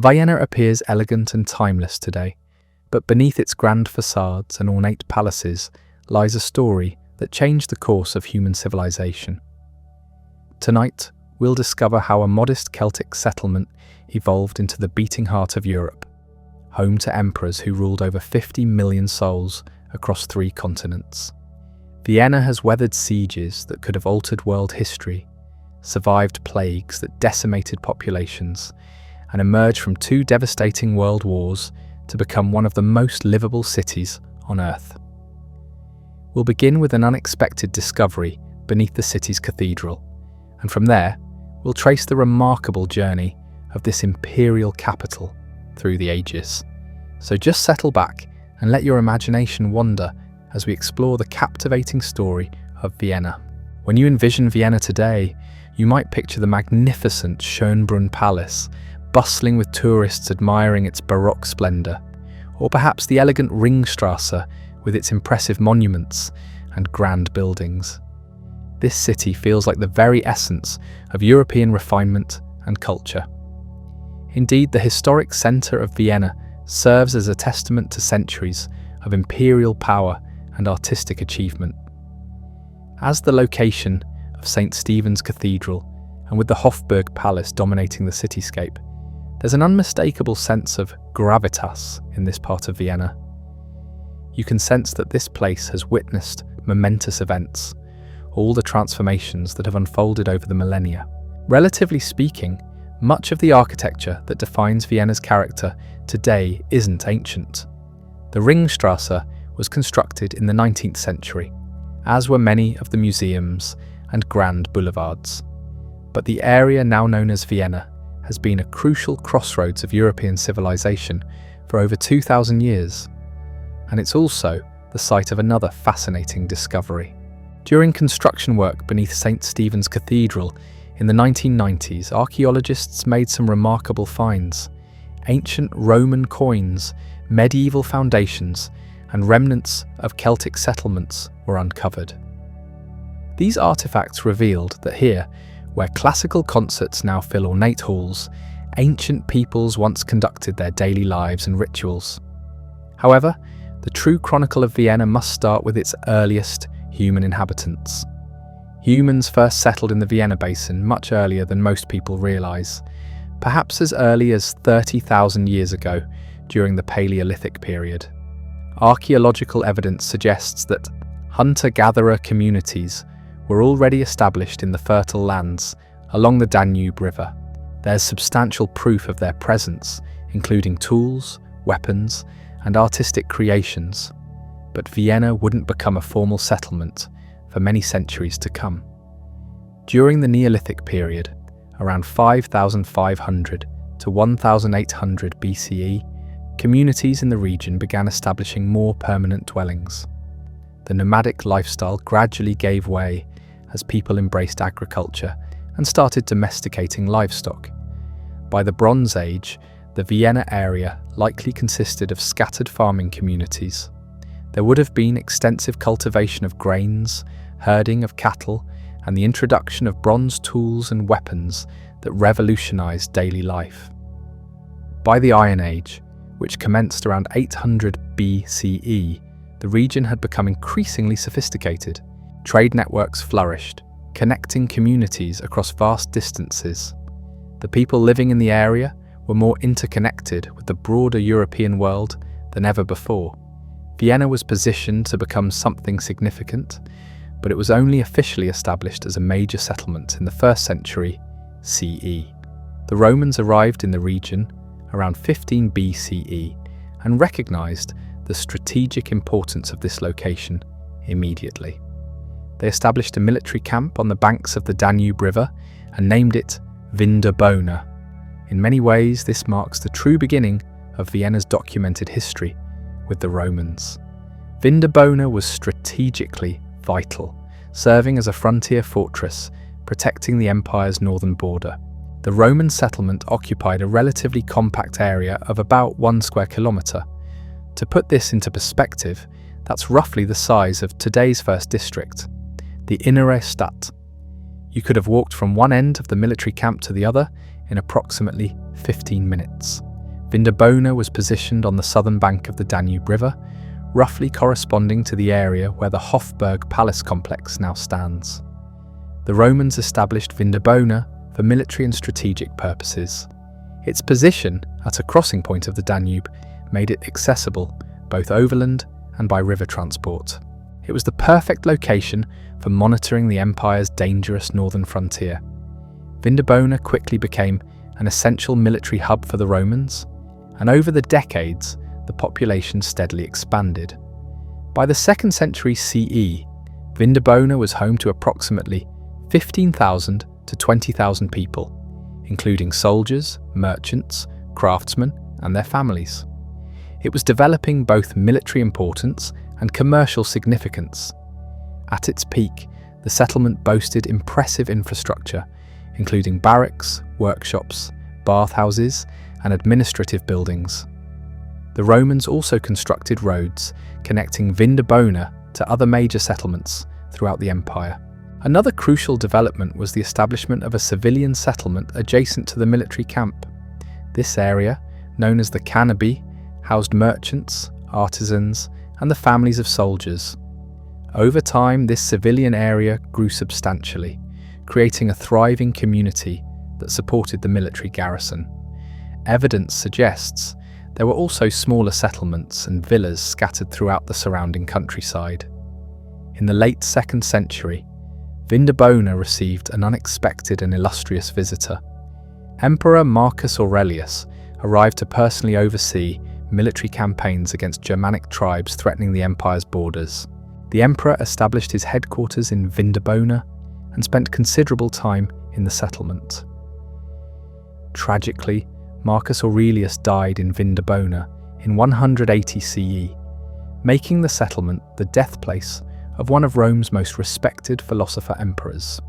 Vienna appears elegant and timeless today, but beneath its grand facades and ornate palaces lies a story that changed the course of human civilization. Tonight, we'll discover how a modest Celtic settlement evolved into the beating heart of Europe, home to emperors who ruled over 50 million souls across 3 continents. Vienna has weathered sieges that could have altered world history, survived plagues that decimated populations, and emerged from 2 devastating world wars to become one of the most livable cities on Earth. We'll begin with an unexpected discovery beneath the city's cathedral, and from there, we'll trace the remarkable journey of this imperial capital through the ages. So just settle back and let your imagination wander as we explore the captivating story of Vienna. When you envision Vienna today, you might picture the magnificent Schönbrunn Palace, bustling with tourists admiring its Baroque splendour, or perhaps the elegant Ringstrasse with its impressive monuments and grand buildings. This city feels like the very essence of European refinement and culture. Indeed, the historic centre of Vienna serves as a testament to centuries of imperial power and artistic achievement. As the location of St. Stephen's Cathedral, and with the Hofburg Palace dominating the cityscape, there's an unmistakable sense of gravitas in this part of Vienna. You can sense that this place has witnessed momentous events, all the transformations that have unfolded over the millennia. Relatively speaking, much of the architecture that defines Vienna's character today isn't ancient. The Ringstrasse was constructed in the 19th century, as were many of the museums and grand boulevards. But the area now known as Vienna has been a crucial crossroads of European civilization for over 2,000 years, and it's also the site of another fascinating discovery. During construction work beneath St. Stephen's Cathedral in the 1990s, archaeologists made some remarkable finds. Ancient Roman coins, medieval foundations, and remnants of Celtic settlements were uncovered. These artifacts revealed that here, where classical concerts now fill ornate halls, ancient peoples once conducted their daily lives and rituals. However, the true chronicle of Vienna must start with its earliest human inhabitants. Humans first settled in the Vienna basin much earlier than most people realise, perhaps as early as 30,000 years ago during the Paleolithic period. Archaeological evidence suggests that hunter-gatherer communities were already established in the fertile lands along the Danube River. There's substantial proof of their presence, including tools, weapons, and artistic creations. But Vienna wouldn't become a formal settlement for many centuries to come. During the Neolithic period, around 5,500 to 1,800 BCE, communities in the region began establishing more permanent dwellings. The nomadic lifestyle gradually gave way as people embraced agriculture and started domesticating livestock. By the Bronze Age, the Vienna area likely consisted of scattered farming communities. There would have been extensive cultivation of grains, herding of cattle, and the introduction of bronze tools and weapons that revolutionized daily life. By the Iron Age, which commenced around 800 BCE, the region had become increasingly sophisticated. Trade networks flourished, connecting communities across vast distances. The people living in the area were more interconnected with the broader European world than ever before. Vienna was positioned to become something significant, but it was only officially established as a major settlement in the 1st century CE. The Romans arrived in the region around 15 BCE and recognized the strategic importance of this location immediately. They established a military camp on the banks of the Danube River and named it Vindobona. In many ways, this marks the true beginning of Vienna's documented history with the Romans. Vindobona was strategically vital, serving as a frontier fortress, protecting the empire's northern border. The Roman settlement occupied a relatively compact area of about 1 square kilometre. To put this into perspective, that's roughly the size of today's 1st district, the Innere Stadt. You could have walked from one end of the military camp to the other in approximately 15 minutes. Vindobona was positioned on the southern bank of the Danube River, roughly corresponding to the area where the Hofburg Palace complex now stands. The Romans established Vindobona for military and strategic purposes. Its position at a crossing point of the Danube made it accessible both overland and by river transport. It was the perfect location for monitoring the empire's dangerous northern frontier. Vindobona quickly became an essential military hub for the Romans, and over the decades, the population steadily expanded. By the 2nd century CE, Vindobona was home to approximately 15,000 to 20,000 people, including soldiers, merchants, craftsmen, and their families. It was developing both military importance and commercial significance. At its peak, the settlement boasted impressive infrastructure, including barracks, workshops, bathhouses, and administrative buildings. The Romans also constructed roads connecting Vindobona to other major settlements throughout the empire. Another crucial development was the establishment of a civilian settlement adjacent to the military camp. This area, known as the Canabi, housed merchants, artisans, and the families of soldiers. Over time, this civilian area grew substantially, creating a thriving community that supported the military garrison. Evidence suggests there were also smaller settlements and villas scattered throughout the surrounding countryside. In the late 2nd century, Vindobona received an unexpected and illustrious visitor. Emperor Marcus Aurelius arrived to personally oversee military campaigns against Germanic tribes threatening the empire's borders. The emperor established his headquarters in Vindobona and spent considerable time in the settlement. Tragically, Marcus Aurelius died in Vindobona in 180 CE, making the settlement the death place of one of Rome's most respected philosopher-emperors.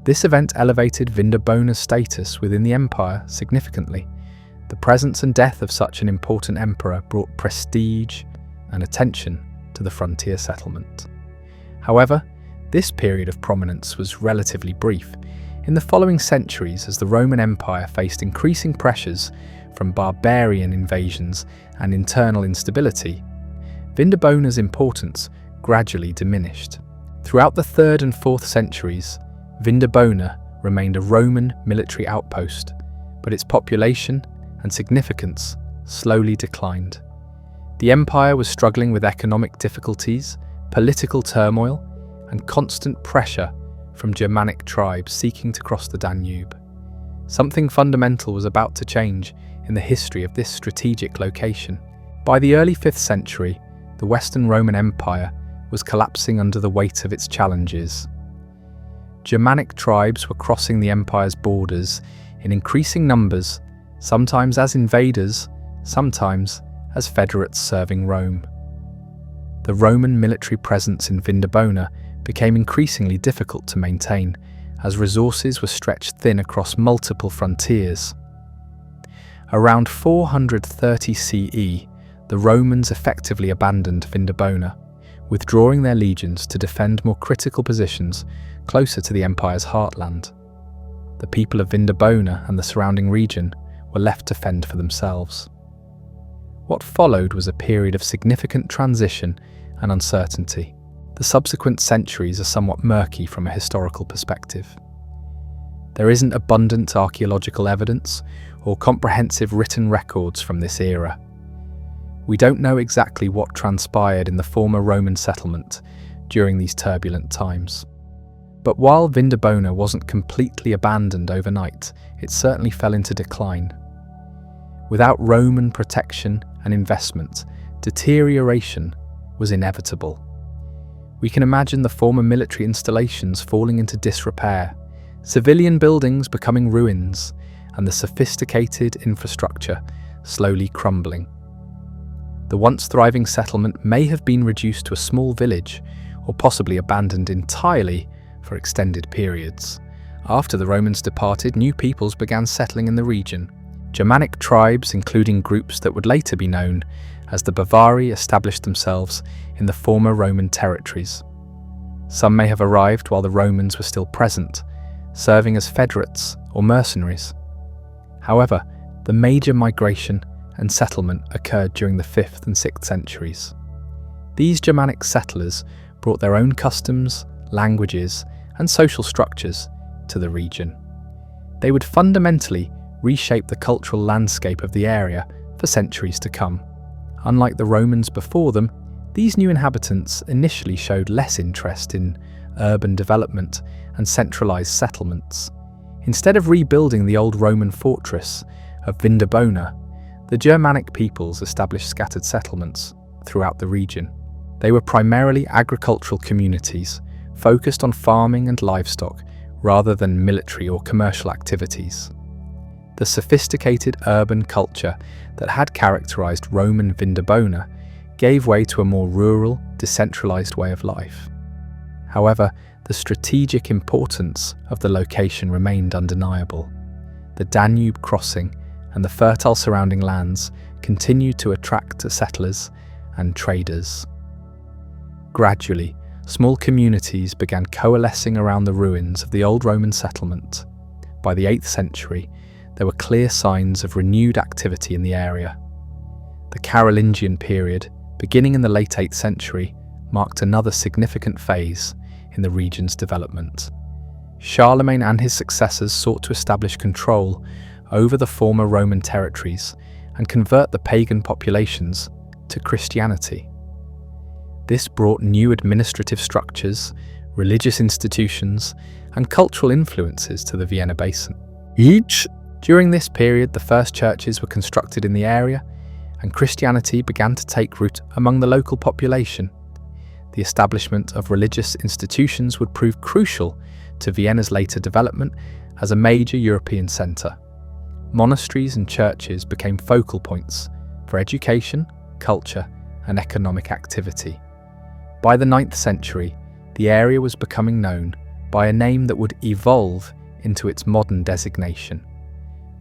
This event elevated Vindobona's status within the empire significantly. The presence and death of such an important emperor brought prestige and attention to the frontier settlement. However, this period of prominence was relatively brief. In the following centuries, as the Roman Empire faced increasing pressures from barbarian invasions and internal instability, Vindobona's importance gradually diminished. Throughout the 3rd and 4th centuries, Vindobona remained a Roman military outpost, but its population and significance slowly declined. The empire was struggling with economic difficulties, political turmoil, and constant pressure from Germanic tribes seeking to cross the Danube. Something fundamental was about to change in the history of this strategic location. By the early 5th century, the Western Roman Empire was collapsing under the weight of its challenges. Germanic tribes were crossing the empire's borders in increasing numbers, sometimes as invaders, sometimes as federates serving Rome. The Roman military presence in Vindobona became increasingly difficult to maintain, as resources were stretched thin across multiple frontiers. Around 430 CE, the Romans effectively abandoned Vindobona, withdrawing their legions to defend more critical positions closer to the empire's heartland. The people of Vindobona and the surrounding region were left to fend for themselves. What followed was a period of significant transition and uncertainty. The subsequent centuries are somewhat murky from a historical perspective. There isn't abundant archaeological evidence or comprehensive written records from this era. We don't know exactly what transpired in the former Roman settlement during these turbulent times. But while Vindobona wasn't completely abandoned overnight, it certainly fell into decline. Without Roman protection and investment, deterioration was inevitable. We can imagine the former military installations falling into disrepair, civilian buildings becoming ruins, and the sophisticated infrastructure slowly crumbling. The once thriving settlement may have been reduced to a small village, or possibly abandoned entirely for extended periods. After the Romans departed, new peoples began settling in the region. Germanic tribes, including groups that would later be known as the Bavarii, established themselves in the former Roman territories. Some may have arrived while the Romans were still present, serving as federates or mercenaries. However, the major migration and settlement occurred during the 5th and 6th centuries. These Germanic settlers brought their own customs, languages, and social structures to the region. They would fundamentally reshape the cultural landscape of the area for centuries to come. Unlike the Romans before them, these new inhabitants initially showed less interest in urban development and centralized settlements. Instead of rebuilding the old Roman fortress of Vindobona, the Germanic peoples established scattered settlements throughout the region. They were primarily agricultural communities, focused on farming and livestock rather than military or commercial activities. The sophisticated urban culture that had characterized Roman Vindobona gave way to a more rural, decentralized way of life. However, the strategic importance of the location remained undeniable. The Danube crossing and the fertile surrounding lands continued to attract settlers and traders. Gradually, small communities began coalescing around the ruins of the old Roman settlement. By the 8th century, there were clear signs of renewed activity in the area. The Carolingian period, beginning in the late 8th century, marked another significant phase in the region's development. Charlemagne and his successors sought to establish control over the former Roman territories and convert the pagan populations to Christianity. This brought new administrative structures, religious institutions, and cultural influences to the Vienna basin. During this period, the first churches were constructed in the area, and Christianity began to take root among the local population. The establishment of religious institutions would prove crucial to Vienna's later development as a major European centre. Monasteries and churches became focal points for education, culture, and economic activity. By the 9th century, the area was becoming known by a name that would evolve into its modern designation.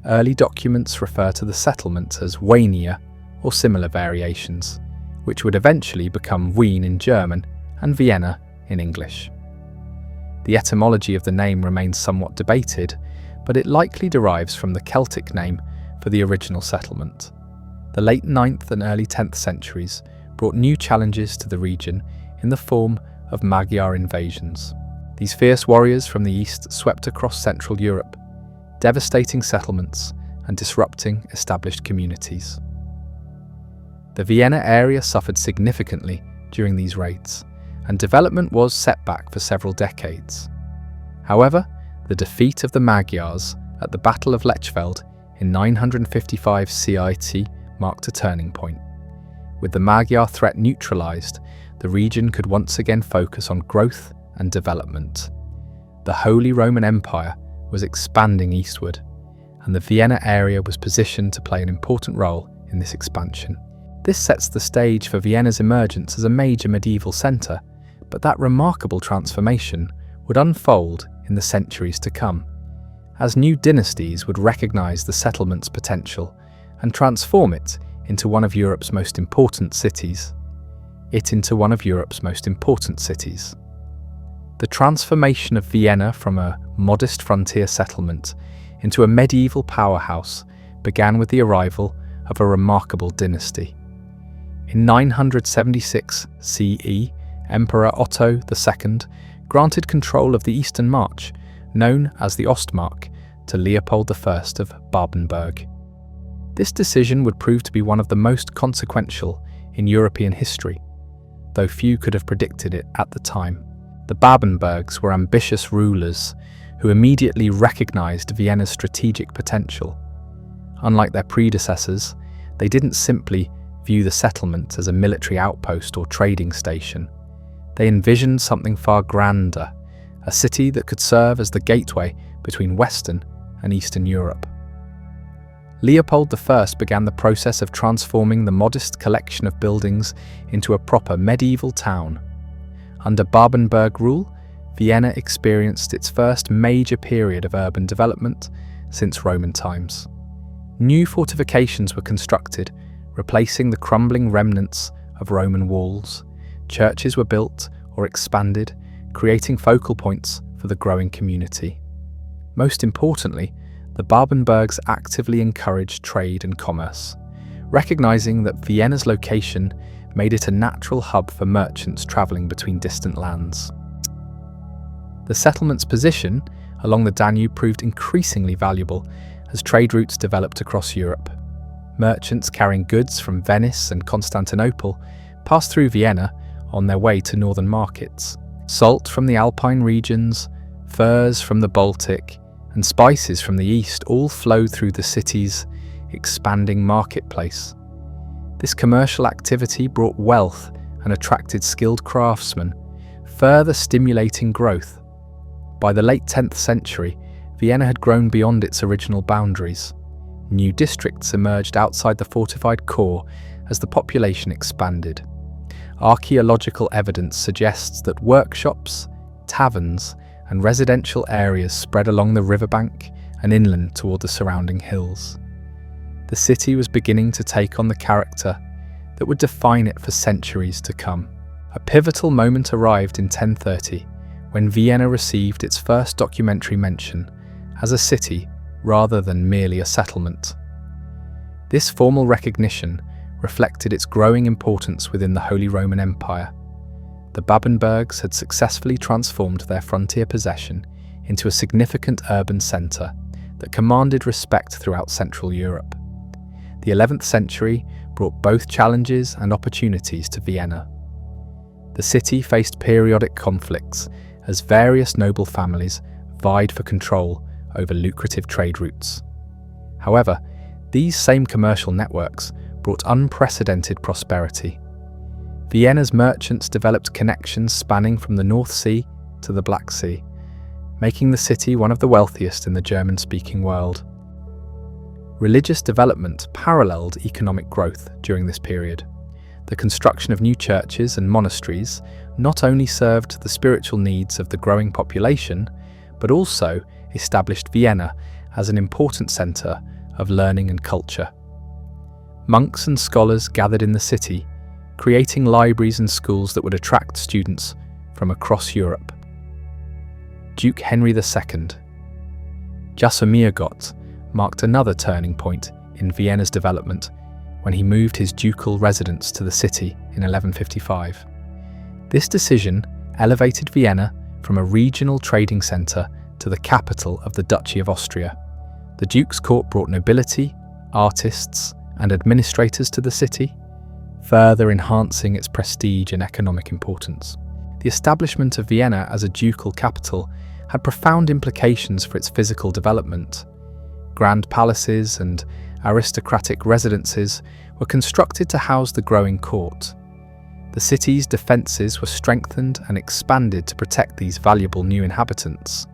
Early documents refer to the settlement as Wienia or similar variations, which would eventually become Wien in German and Vienna in English. The etymology of the name remains somewhat debated, but it likely derives from the Celtic name for the original settlement. The late 9th and early 10th centuries brought new challenges to the region in the form of Magyar invasions. These fierce warriors from the east swept across Central Europe, devastating settlements and disrupting established communities. The Vienna area suffered significantly during these raids, and development was set back for several decades. However, the defeat of the Magyars at the Battle of Lechfeld in 955 CIT marked a turning point. With the Magyar threat neutralized, the region could once again focus on growth and development. The Holy Roman Empire was expanding eastward, and the Vienna area was positioned to play an important role in this expansion. This sets the stage for Vienna's emergence as a major medieval centre, but that remarkable transformation would unfold in the centuries to come, as new dynasties would recognise the settlement's potential and transform it into one of Europe's most important cities. The transformation of Vienna from a modest frontier settlement into a medieval powerhouse began with the arrival of a remarkable dynasty. In 976 CE, Emperor Otto II granted control of the Eastern March, known as the Ostmark, to Leopold I of Babenberg. This decision would prove to be one of the most consequential in European history, though few could have predicted it at the time. The Babenbergs were ambitious rulers who immediately recognized Vienna's strategic potential. Unlike their predecessors, they didn't simply view the settlement as a military outpost or trading station. They envisioned something far grander, a city that could serve as the gateway between Western and Eastern Europe. Leopold I began the process of transforming the modest collection of buildings into a proper medieval town. Under Babenberg rule, Vienna experienced its first major period of urban development since Roman times. New fortifications were constructed, replacing the crumbling remnants of Roman walls. Churches were built or expanded, creating focal points for the growing community. Most importantly, the Babenbergs actively encouraged trade and commerce, recognizing that Vienna's location made it a natural hub for merchants traveling between distant lands. The settlement's position along the Danube proved increasingly valuable as trade routes developed across Europe. Merchants carrying goods from Venice and Constantinople passed through Vienna on their way to northern markets. Salt from the Alpine regions, furs from the Baltic, and spices from the east all flowed through the city's expanding marketplace. This commercial activity brought wealth and attracted skilled craftsmen, further stimulating growth. By the late 10th century, Vienna had grown beyond its original boundaries. New districts emerged outside the fortified core as the population expanded. Archaeological evidence suggests that workshops, taverns, and residential areas spread along the riverbank and inland toward the surrounding hills. The city was beginning to take on the character that would define it for centuries to come. A pivotal moment arrived in 1030 when Vienna received its first documentary mention as a city rather than merely a settlement. This formal recognition reflected its growing importance within the Holy Roman Empire. The Babenbergs had successfully transformed their frontier possession into a significant urban centre that commanded respect throughout Central Europe. The 11th century brought both challenges and opportunities to Vienna. The city faced periodic conflicts as various noble families vied for control over lucrative trade routes. However, these same commercial networks brought unprecedented prosperity. Vienna's merchants developed connections spanning from the North Sea to the Black Sea, making the city one of the wealthiest in the German-speaking world. Religious development paralleled economic growth during this period. The construction of new churches and monasteries not only served the spiritual needs of the growing population, but also established Vienna as an important centre of learning and culture. Monks and scholars gathered in the city, creating libraries and schools that would attract students from across Europe. Duke Henry II, Jasomir Gott, marked another turning point in Vienna's development when he moved his ducal residence to the city in 1155. This decision elevated Vienna from a regional trading centre to the capital of the Duchy of Austria. The Duke's court brought nobility, artists, and administrators to the city, further enhancing its prestige and economic importance. The establishment of Vienna as a ducal capital had profound implications for its physical development. Grand palaces and aristocratic residences were constructed to house the growing court. The city's defences were strengthened and expanded to protect these valuable new inhabitants.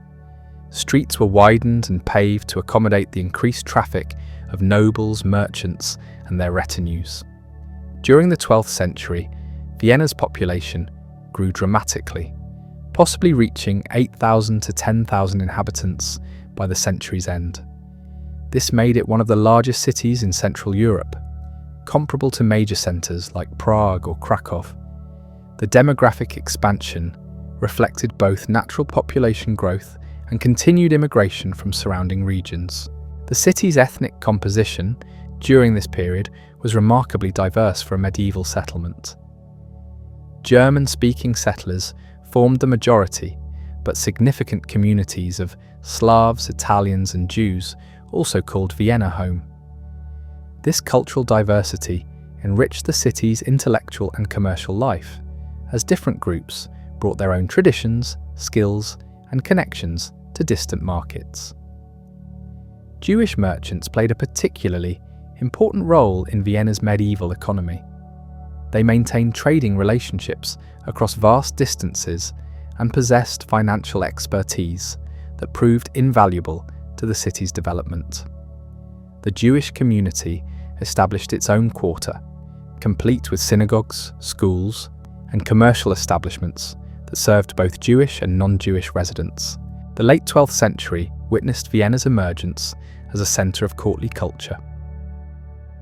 Streets were widened and paved to accommodate the increased traffic of nobles, merchants, and their retinues. During the 12th century, Vienna's population grew dramatically, possibly reaching 8,000 to 10,000 inhabitants by the century's end. This made it one of the largest cities in Central Europe, comparable to major centres like Prague or Krakow. The demographic expansion reflected both natural population growth and continued immigration from surrounding regions. The city's ethnic composition during this period was remarkably diverse for a medieval settlement. German-speaking settlers formed the majority, but significant communities of Slavs, Italians, and Jews also called Vienna home. This cultural diversity enriched the city's intellectual and commercial life, as different groups brought their own traditions, skills, and connections to distant markets. Jewish merchants played a particularly important role in Vienna's medieval economy. They maintained trading relationships across vast distances and possessed financial expertise that proved invaluable to the city's development. The Jewish community established its own quarter, complete with synagogues, schools, and commercial establishments that served both Jewish and non-Jewish residents. The late 12th century witnessed Vienna's emergence as a centre of courtly culture.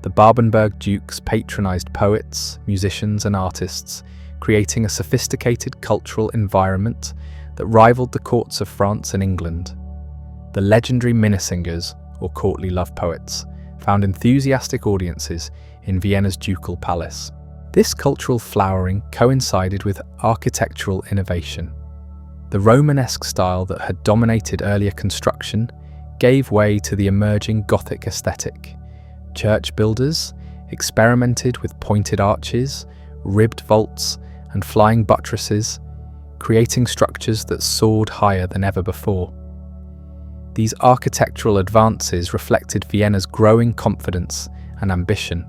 The Babenberg dukes patronised poets, musicians, and artists, creating a sophisticated cultural environment that rivaled the courts of France and England. The legendary Minnesingers, or courtly love poets, found enthusiastic audiences in Vienna's ducal palace. This cultural flowering coincided with architectural innovation. The Romanesque style that had dominated earlier construction gave way to the emerging Gothic aesthetic. Church builders experimented with pointed arches, ribbed vaults, and flying buttresses, creating structures that soared higher than ever before. These architectural advances reflected Vienna's growing confidence and ambition.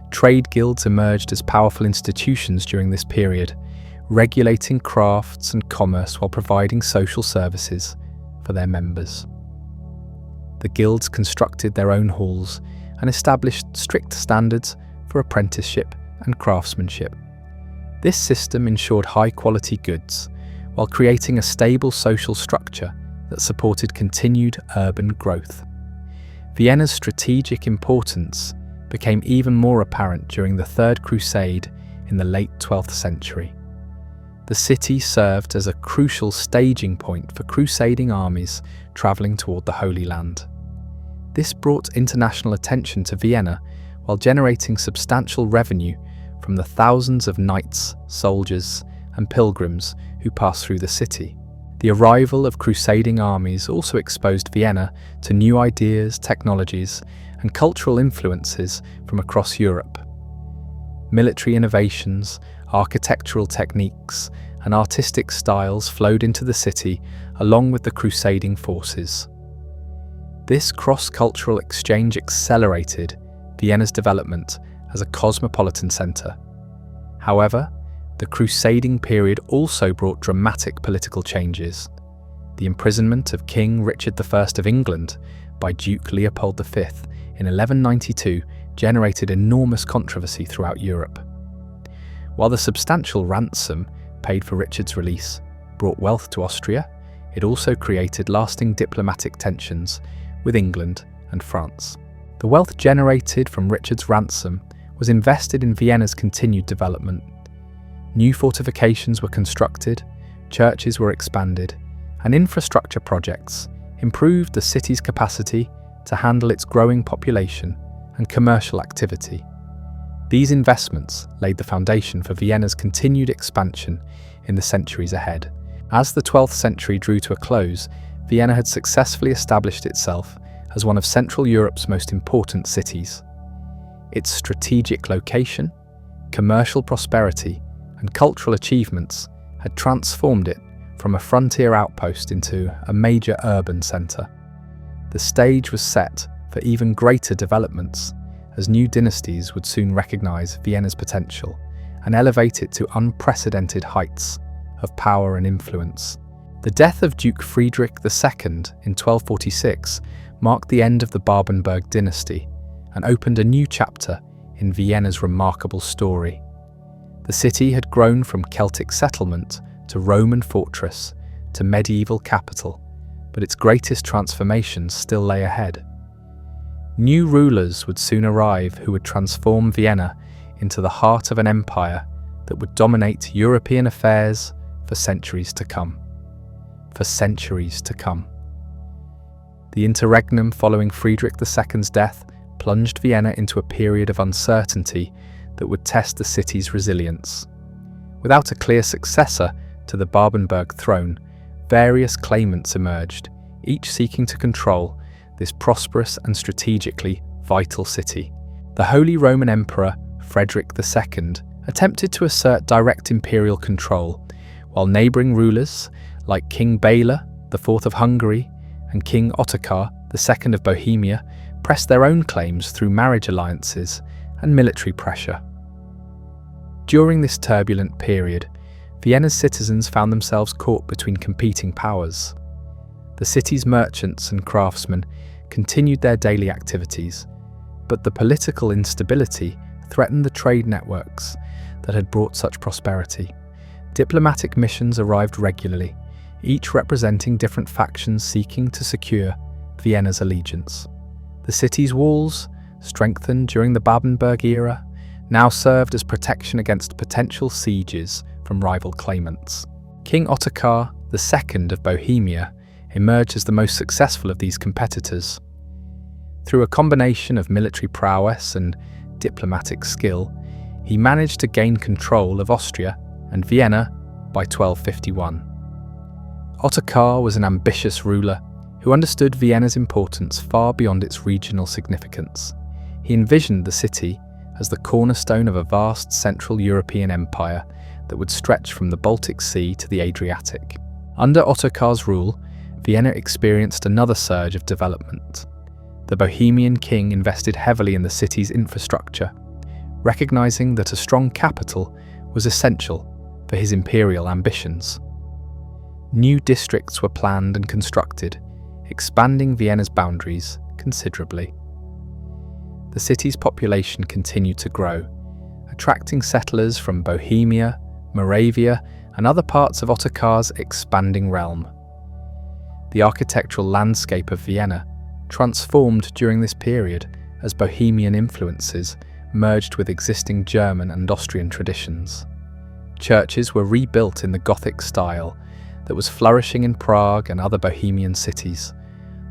Trade guilds emerged as powerful institutions during this period, regulating crafts and commerce while providing social services for their members. The guilds constructed their own halls and established strict standards for apprenticeship and craftsmanship. This system ensured high-quality goods while creating a stable social structure that supported continued urban growth. Vienna's strategic importance became even more apparent during the Third Crusade in the late 12th century. The city served as a crucial staging point for crusading armies travelling toward the Holy Land. This brought international attention to Vienna while generating substantial revenue from the thousands of knights, soldiers, and pilgrims who passed through the city. The arrival of crusading armies also exposed Vienna to new ideas, technologies, and cultural influences from across Europe. Military innovations, architectural techniques, and artistic styles flowed into the city along with the crusading forces. This cross-cultural exchange accelerated Vienna's development as a cosmopolitan centre. However, the crusading period also brought dramatic political changes. The imprisonment of King Richard I of England by Duke Leopold V in 1192 generated enormous controversy throughout Europe. While the substantial ransom paid for Richard's release brought wealth to Austria, it also created lasting diplomatic tensions with England and France. The wealth generated from Richard's ransom was invested in Vienna's continued development. New fortifications were constructed, churches were expanded, and infrastructure projects improved the city's capacity to handle its growing population and commercial activity. These investments laid the foundation for Vienna's continued expansion in the centuries ahead. As the 12th century drew to a close, Vienna had successfully established itself as one of Central Europe's most important cities. Its strategic location, commercial prosperity, and cultural achievements had transformed it from a frontier outpost into a major urban centre. The stage was set for even greater developments, as new dynasties would soon recognise Vienna's potential and elevate it to unprecedented heights of power and influence. The death of Duke Friedrich II in 1246 marked the end of the Babenberg dynasty and opened a new chapter in Vienna's remarkable story. The city had grown from Celtic settlement to Roman fortress to medieval capital, but its greatest transformations still lay ahead. New rulers would soon arrive who would transform Vienna into the heart of an empire that would dominate European affairs for centuries to come. For centuries to come. The interregnum following Friedrich II's death plunged Vienna into a period of uncertainty that would test the city's resilience. Without a clear successor to the Babenberg throne, various claimants emerged, each seeking to control this prosperous and strategically vital city. The Holy Roman Emperor Frederick II attempted to assert direct imperial control, while neighbouring rulers like King Bela IV of Hungary and King Ottokar II of Bohemia pressed their own claims through marriage alliances and military pressure. During this turbulent period, Vienna's citizens found themselves caught between competing powers. The city's merchants and craftsmen continued their daily activities, but the political instability threatened the trade networks that had brought such prosperity. Diplomatic missions arrived regularly, each representing different factions seeking to secure Vienna's allegiance. The city's walls, strengthened during the Babenberg era, now served as protection against potential sieges from rival claimants. King Ottokar II of Bohemia emerged as the most successful of these competitors. Through a combination of military prowess and diplomatic skill, he managed to gain control of Austria and Vienna by 1251. Ottokar was an ambitious ruler who understood Vienna's importance far beyond its regional significance. He envisioned the city as the cornerstone of a vast Central European empire that would stretch from the Baltic Sea to the Adriatic. Under Ottokar's rule, Vienna experienced another surge of development. The Bohemian king invested heavily in the city's infrastructure, recognizing that a strong capital was essential for his imperial ambitions. New districts were planned and constructed, expanding Vienna's boundaries considerably. The city's population continued to grow, attracting settlers from Bohemia, Moravia, and other parts of Ottokar's expanding realm. The architectural landscape of Vienna transformed during this period as Bohemian influences merged with existing German and Austrian traditions. Churches were rebuilt in the Gothic style that was flourishing in Prague and other Bohemian cities.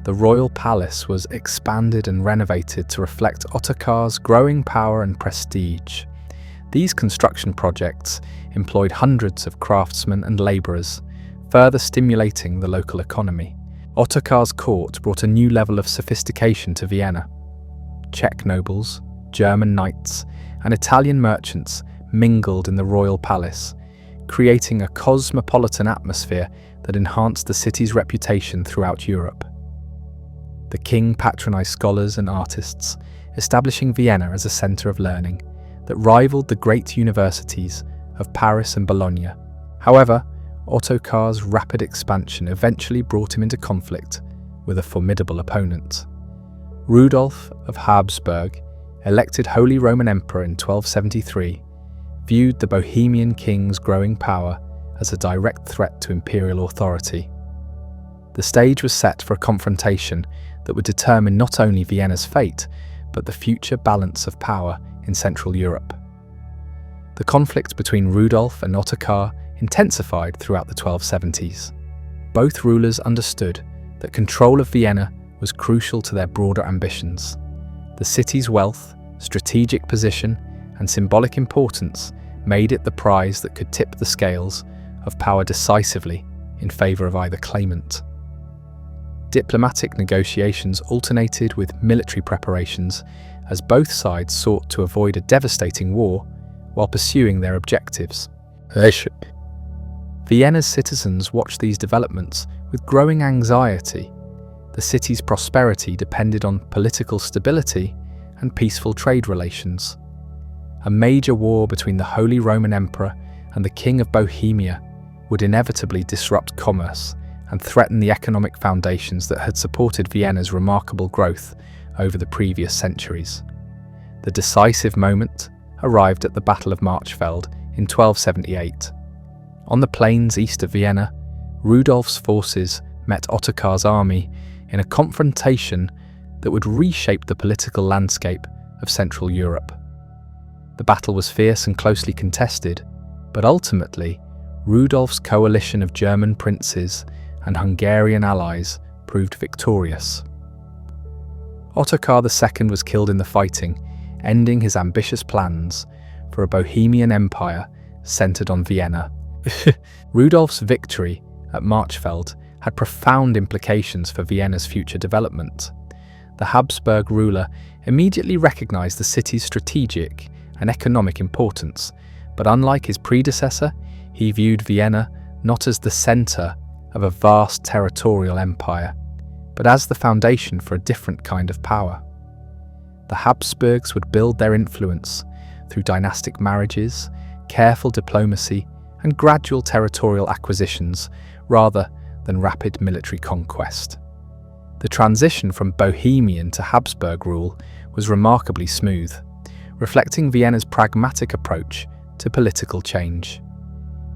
The royal palace was expanded and renovated to reflect Ottokar's growing power and prestige. These construction projects employed hundreds of craftsmen and labourers, further stimulating the local economy. Ottokar's court brought a new level of sophistication to Vienna. Czech nobles, German knights, and Italian merchants mingled in the royal palace, creating a cosmopolitan atmosphere that enhanced the city's reputation throughout Europe. The king patronized scholars and artists, establishing Vienna as a center of learning that rivaled the great universities of Paris and Bologna. However, Ottokar's rapid expansion eventually brought him into conflict with a formidable opponent. Rudolf of Habsburg, elected Holy Roman Emperor in 1273, viewed the Bohemian king's growing power as a direct threat to imperial authority. The stage was set for a confrontation that would determine not only Vienna's fate, but the future balance of power in Central Europe. The conflict between Rudolf and Ottokar intensified throughout the 1270s. Both rulers understood that control of Vienna was crucial to their broader ambitions. The city's wealth, strategic position, and symbolic importance made it the prize that could tip the scales of power decisively in favour of either claimant. Diplomatic negotiations alternated with military preparations as both sides sought to avoid a devastating war while pursuing their objectives. Vienna's citizens watched these developments with growing anxiety. The city's prosperity depended on political stability and peaceful trade relations. A major war between the Holy Roman Emperor and the King of Bohemia would inevitably disrupt commerce and threaten the economic foundations that had supported Vienna's remarkable growth over the previous centuries. The decisive moment arrived at the Battle of Marchfeld in 1278. On the plains east of Vienna, Rudolf's forces met Ottokar's army in a confrontation that would reshape the political landscape of Central Europe. The battle was fierce and closely contested, but ultimately, Rudolf's coalition of German princes and Hungarian allies proved victorious. Ottokar II was killed in the fighting, ending his ambitious plans for a Bohemian empire centered on Vienna. Rudolf's victory at Marchfeld had profound implications for Vienna's future development. The Habsburg ruler immediately recognized the city's strategic and economic importance, but unlike his predecessor, he viewed Vienna not as the center of a vast territorial empire, but as the foundation for a different kind of power. The Habsburgs would build their influence through dynastic marriages, careful diplomacy, and gradual territorial acquisitions rather than rapid military conquest. The transition from Bohemian to Habsburg rule was remarkably smooth, reflecting Vienna's pragmatic approach to political change.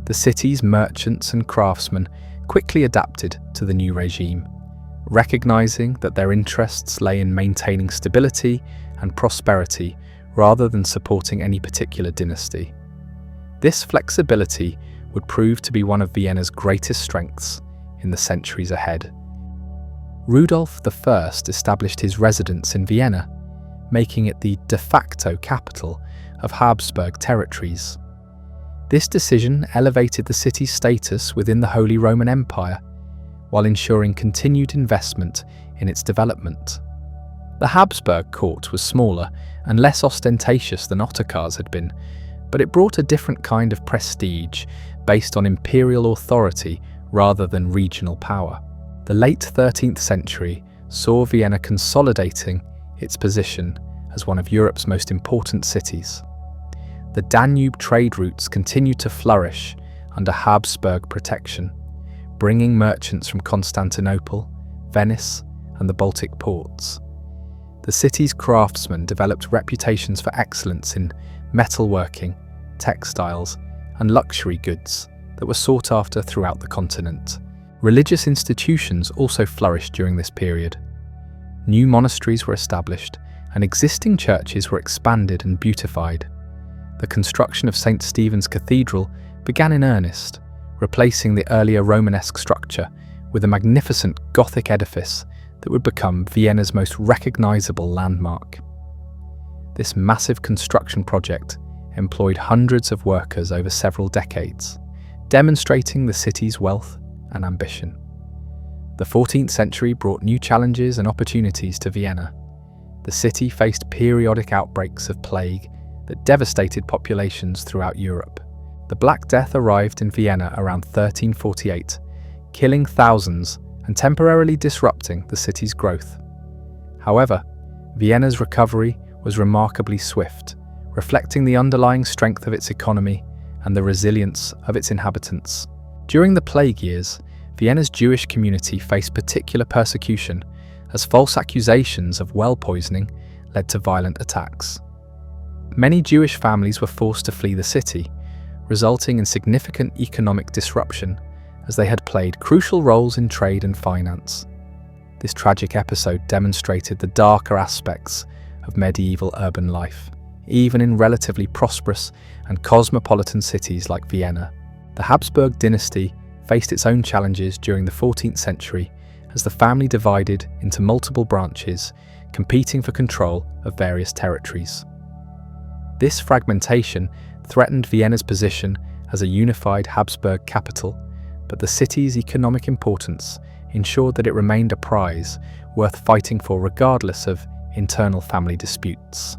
The city's merchants and craftsmen quickly adapted to the new regime, recognizing that their interests lay in maintaining stability and prosperity rather than supporting any particular dynasty. This flexibility would prove to be one of Vienna's greatest strengths in the centuries ahead. Rudolf I established his residence in Vienna, making it the de facto capital of Habsburg territories. This decision elevated the city's status within the Holy Roman Empire, while ensuring continued investment in its development. The Habsburg court was smaller and less ostentatious than Ottokar's had been, but it brought a different kind of prestige based on imperial authority rather than regional power. The late 13th century saw Vienna consolidating its position as one of Europe's most important cities. The Danube trade routes continued to flourish under Habsburg protection, bringing merchants from Constantinople, Venice, and the Baltic ports. The city's craftsmen developed reputations for excellence in metalworking, textiles, and luxury goods that were sought after throughout the continent. Religious institutions also flourished during this period. New monasteries were established, and existing churches were expanded and beautified. The construction of St. Stephen's Cathedral began in earnest, replacing the earlier Romanesque structure with a magnificent Gothic edifice that would become Vienna's most recognizable landmark. This massive construction project employed hundreds of workers over several decades, demonstrating the city's wealth and ambition. The 14th century brought new challenges and opportunities to Vienna. The city faced periodic outbreaks of plague that devastated populations throughout Europe. The Black Death arrived in Vienna around 1348, killing thousands and temporarily disrupting the city's growth. However, Vienna's recovery was remarkably swift, reflecting the underlying strength of its economy and the resilience of its inhabitants. During the plague years, Vienna's Jewish community faced particular persecution as false accusations of well poisoning led to violent attacks. Many Jewish families were forced to flee the city, resulting in significant economic disruption as they had played crucial roles in trade and finance. This tragic episode demonstrated the darker aspects of medieval urban life, even in relatively prosperous and cosmopolitan cities like Vienna. The Habsburg dynasty faced its own challenges during the 14th century as the family divided into multiple branches, competing for control of various territories. This fragmentation threatened Vienna's position as a unified Habsburg capital, but the city's economic importance ensured that it remained a prize worth fighting for regardless of internal family disputes.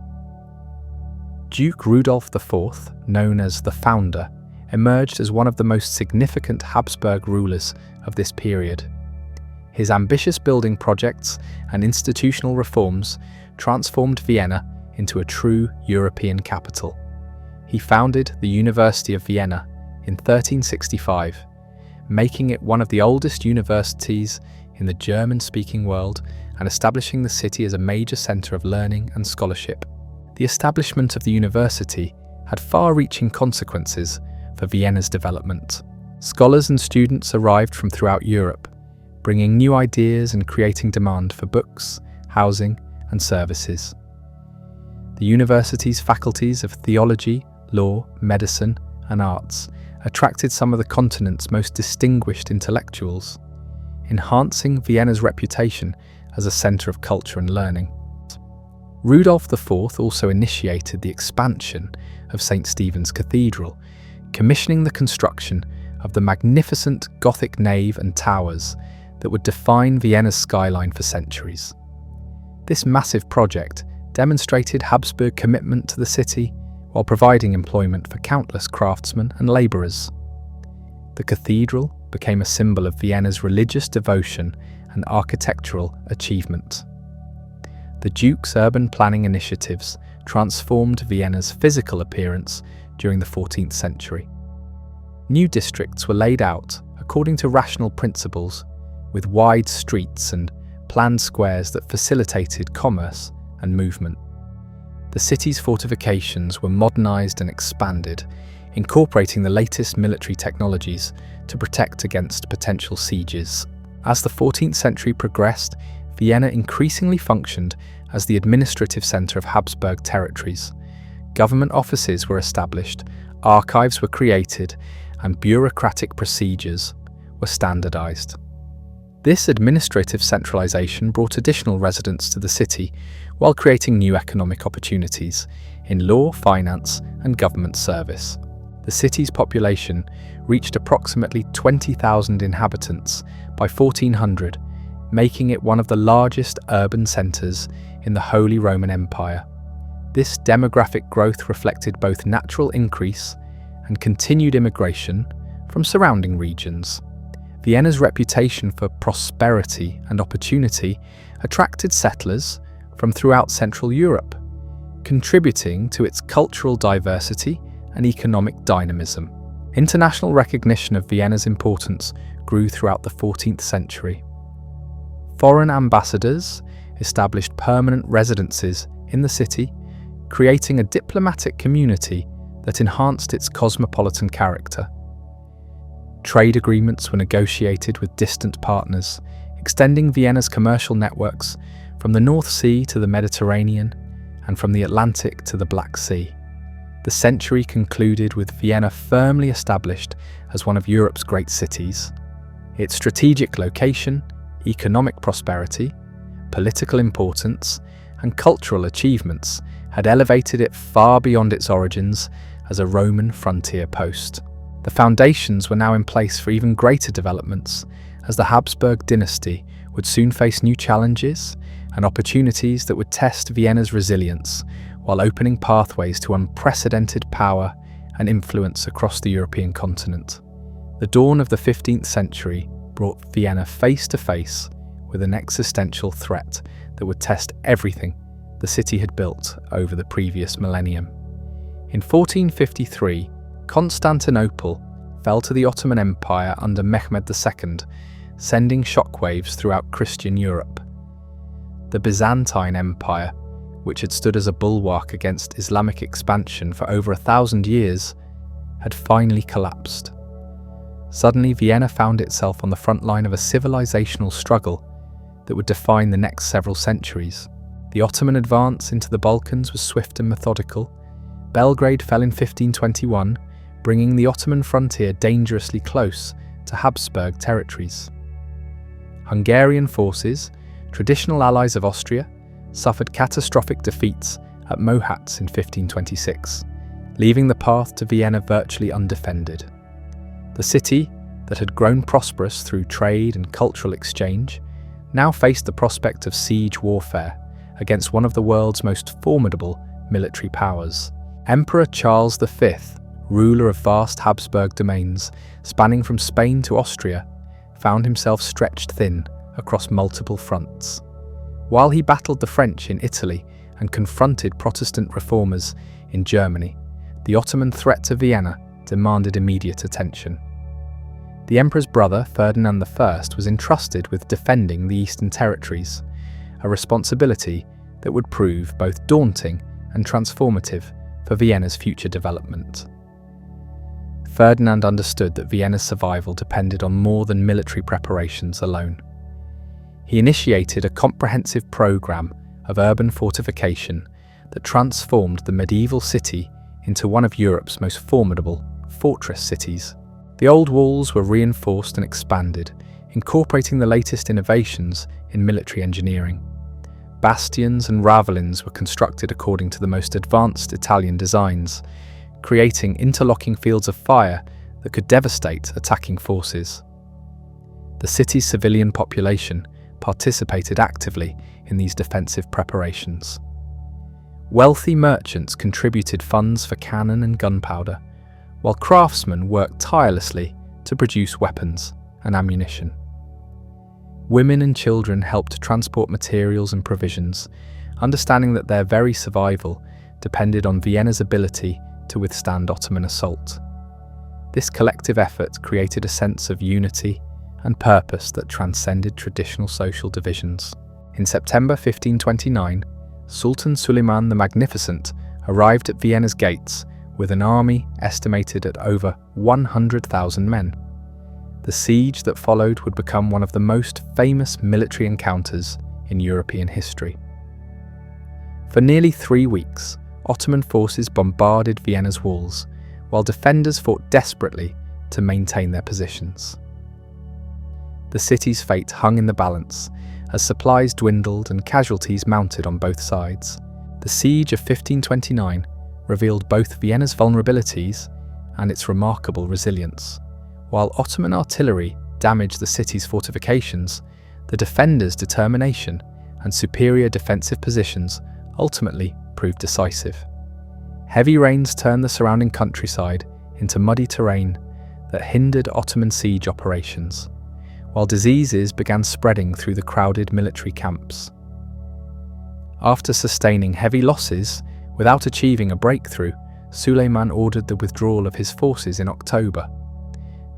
Duke Rudolf IV, known as the Founder, emerged as one of the most significant Habsburg rulers of this period. His ambitious building projects and institutional reforms transformed Vienna into a true European capital. He founded the University of Vienna in 1365, making it one of the oldest universities in the German-speaking world and establishing the city as a major centre of learning and scholarship. The establishment of the university had far-reaching consequences for Vienna's development. Scholars and students arrived from throughout Europe, bringing new ideas and creating demand for books, housing, and services. The university's faculties of theology, law, medicine, and arts attracted some of the continent's most distinguished intellectuals, enhancing Vienna's reputation as a centre of culture and learning. Rudolf IV also initiated the expansion of St. Stephen's Cathedral, commissioning the construction of the magnificent Gothic nave and towers that would define Vienna's skyline for centuries. This massive project demonstrated Habsburg commitment to the city while providing employment for countless craftsmen and labourers. The cathedral became a symbol of Vienna's religious devotion and architectural achievement. The Duke's urban planning initiatives transformed Vienna's physical appearance during the 14th century. New districts were laid out according to rational principles, with wide streets and planned squares that facilitated commerce and movement. The city's fortifications were modernised and expanded, incorporating the latest military technologies to protect against potential sieges. As the 14th century progressed, Vienna increasingly functioned as the administrative centre of Habsburg territories. Government offices were established, archives were created, and bureaucratic procedures were standardised. This administrative centralization brought additional residents to the city while creating new economic opportunities in law, finance, and government service. The city's population reached approximately 20,000 inhabitants by 1400, making it one of the largest urban centers in the Holy Roman Empire. This demographic growth reflected both natural increase and continued immigration from surrounding regions. Vienna's reputation for prosperity and opportunity attracted settlers from throughout Central Europe, contributing to its cultural diversity and economic dynamism. International recognition of Vienna's importance grew throughout the 14th century. Foreign ambassadors established permanent residences in the city, creating a diplomatic community that enhanced its cosmopolitan character. Trade agreements were negotiated with distant partners, extending Vienna's commercial networks from the North Sea to the Mediterranean and from the Atlantic to the Black Sea. The century concluded with Vienna firmly established as one of Europe's great cities. Its strategic location, economic prosperity, political importance, and cultural achievements had elevated it far beyond its origins as a Roman frontier post. The foundations were now in place for even greater developments, as the Habsburg dynasty would soon face new challenges and opportunities that would test Vienna's resilience, while opening pathways to unprecedented power and influence across the European continent. The dawn of the 15th century brought Vienna face to face with an existential threat that would test everything the city had built over the previous millennium. In 1453, Constantinople fell to the Ottoman Empire under Mehmed II, sending shockwaves throughout Christian Europe. The Byzantine Empire, which had stood as a bulwark against Islamic expansion for over 1,000 years, had finally collapsed. Suddenly, Vienna found itself on the front line of a civilizational struggle that would define the next several centuries. The Ottoman advance into the Balkans was swift and methodical. Belgrade fell in 1521, bringing the Ottoman frontier dangerously close to Habsburg territories. Hungarian forces, traditional allies of Austria, suffered catastrophic defeats at Mohatz in 1526, leaving the path to Vienna virtually undefended. The city, that had grown prosperous through trade and cultural exchange, now faced the prospect of siege warfare against one of the world's most formidable military powers. Emperor Charles V, ruler of vast Habsburg domains spanning from Spain to Austria, found himself stretched thin across multiple fronts. While he battled the French in Italy and confronted Protestant reformers in Germany, the Ottoman threat to Vienna demanded immediate attention. The emperor's brother, Ferdinand I, was entrusted with defending the Eastern Territories, a responsibility that would prove both daunting and transformative for Vienna's future development. Ferdinand understood that Vienna's survival depended on more than military preparations alone. He initiated a comprehensive program of urban fortification that transformed the medieval city into one of Europe's most formidable fortress cities. The old walls were reinforced and expanded, incorporating the latest innovations in military engineering. Bastions and ravelins were constructed according to the most advanced Italian designs, creating interlocking fields of fire that could devastate attacking forces. The city's civilian population participated actively in these defensive preparations. Wealthy merchants contributed funds for cannon and gunpowder, while craftsmen worked tirelessly to produce weapons and ammunition. Women and children helped transport materials and provisions, understanding that their very survival depended on Vienna's ability to withstand Ottoman assault. This collective effort created a sense of unity and purpose that transcended traditional social divisions. In September 1529, Sultan Suleiman the Magnificent arrived at Vienna's gates with an army estimated at over 100,000 men. The siege that followed would become one of the most famous military encounters in European history. For nearly 3 weeks, Ottoman forces bombarded Vienna's walls, while defenders fought desperately to maintain their positions. The city's fate hung in the balance, as supplies dwindled and casualties mounted on both sides. The siege of 1529 revealed both Vienna's vulnerabilities and its remarkable resilience. While Ottoman artillery damaged the city's fortifications, the defenders' determination and superior defensive positions ultimately proved decisive. Heavy rains turned the surrounding countryside into muddy terrain that hindered Ottoman siege operations, while diseases began spreading through the crowded military camps. After sustaining heavy losses without achieving a breakthrough, Suleiman ordered the withdrawal of his forces in October.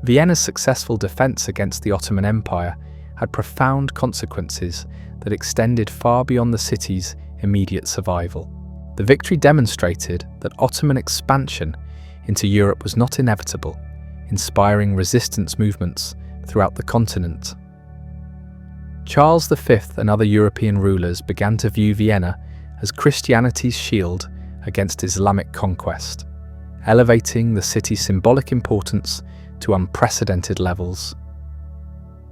Vienna's successful defense against the Ottoman Empire had profound consequences that extended far beyond the city's immediate survival. The victory demonstrated that Ottoman expansion into Europe was not inevitable, inspiring resistance movements throughout the continent. Charles V and other European rulers began to view Vienna as Christianity's shield against Islamic conquest, elevating the city's symbolic importance to unprecedented levels.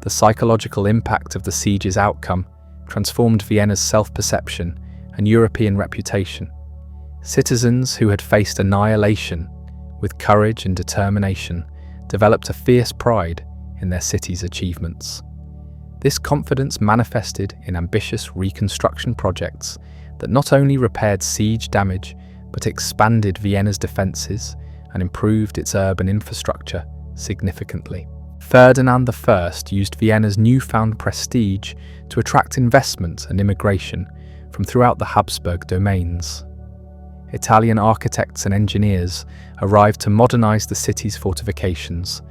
The psychological impact of the siege's outcome transformed Vienna's self-perception and European reputation. Citizens who had faced annihilation with courage and determination developed a fierce pride in their city's achievements. This confidence manifested in ambitious reconstruction projects that not only repaired siege damage but expanded Vienna's defences and improved its urban infrastructure significantly. Ferdinand I used Vienna's newfound prestige to attract investment and immigration from throughout the Habsburg domains. Italian architects and engineers arrived to modernize the city's fortifications,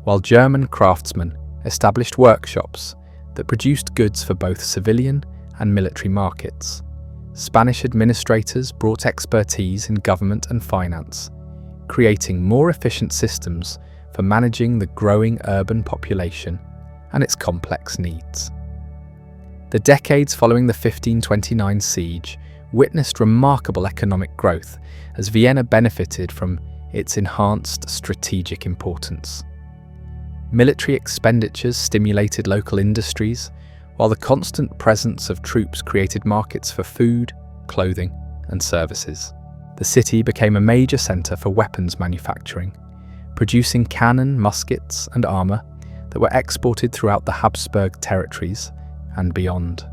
while German craftsmen established workshops that produced goods for both civilian and military markets. Spanish administrators brought expertise in government and finance, creating more efficient systems for managing the growing urban population and its complex needs. The decades following the 1529 siege witnessed remarkable economic growth as Vienna benefited from its enhanced strategic importance. Military expenditures stimulated local industries, while the constant presence of troops created markets for food, clothing, and services. The city became a major centre for weapons manufacturing, producing cannon, muskets, and armour that were exported throughout the Habsburg territories and beyond.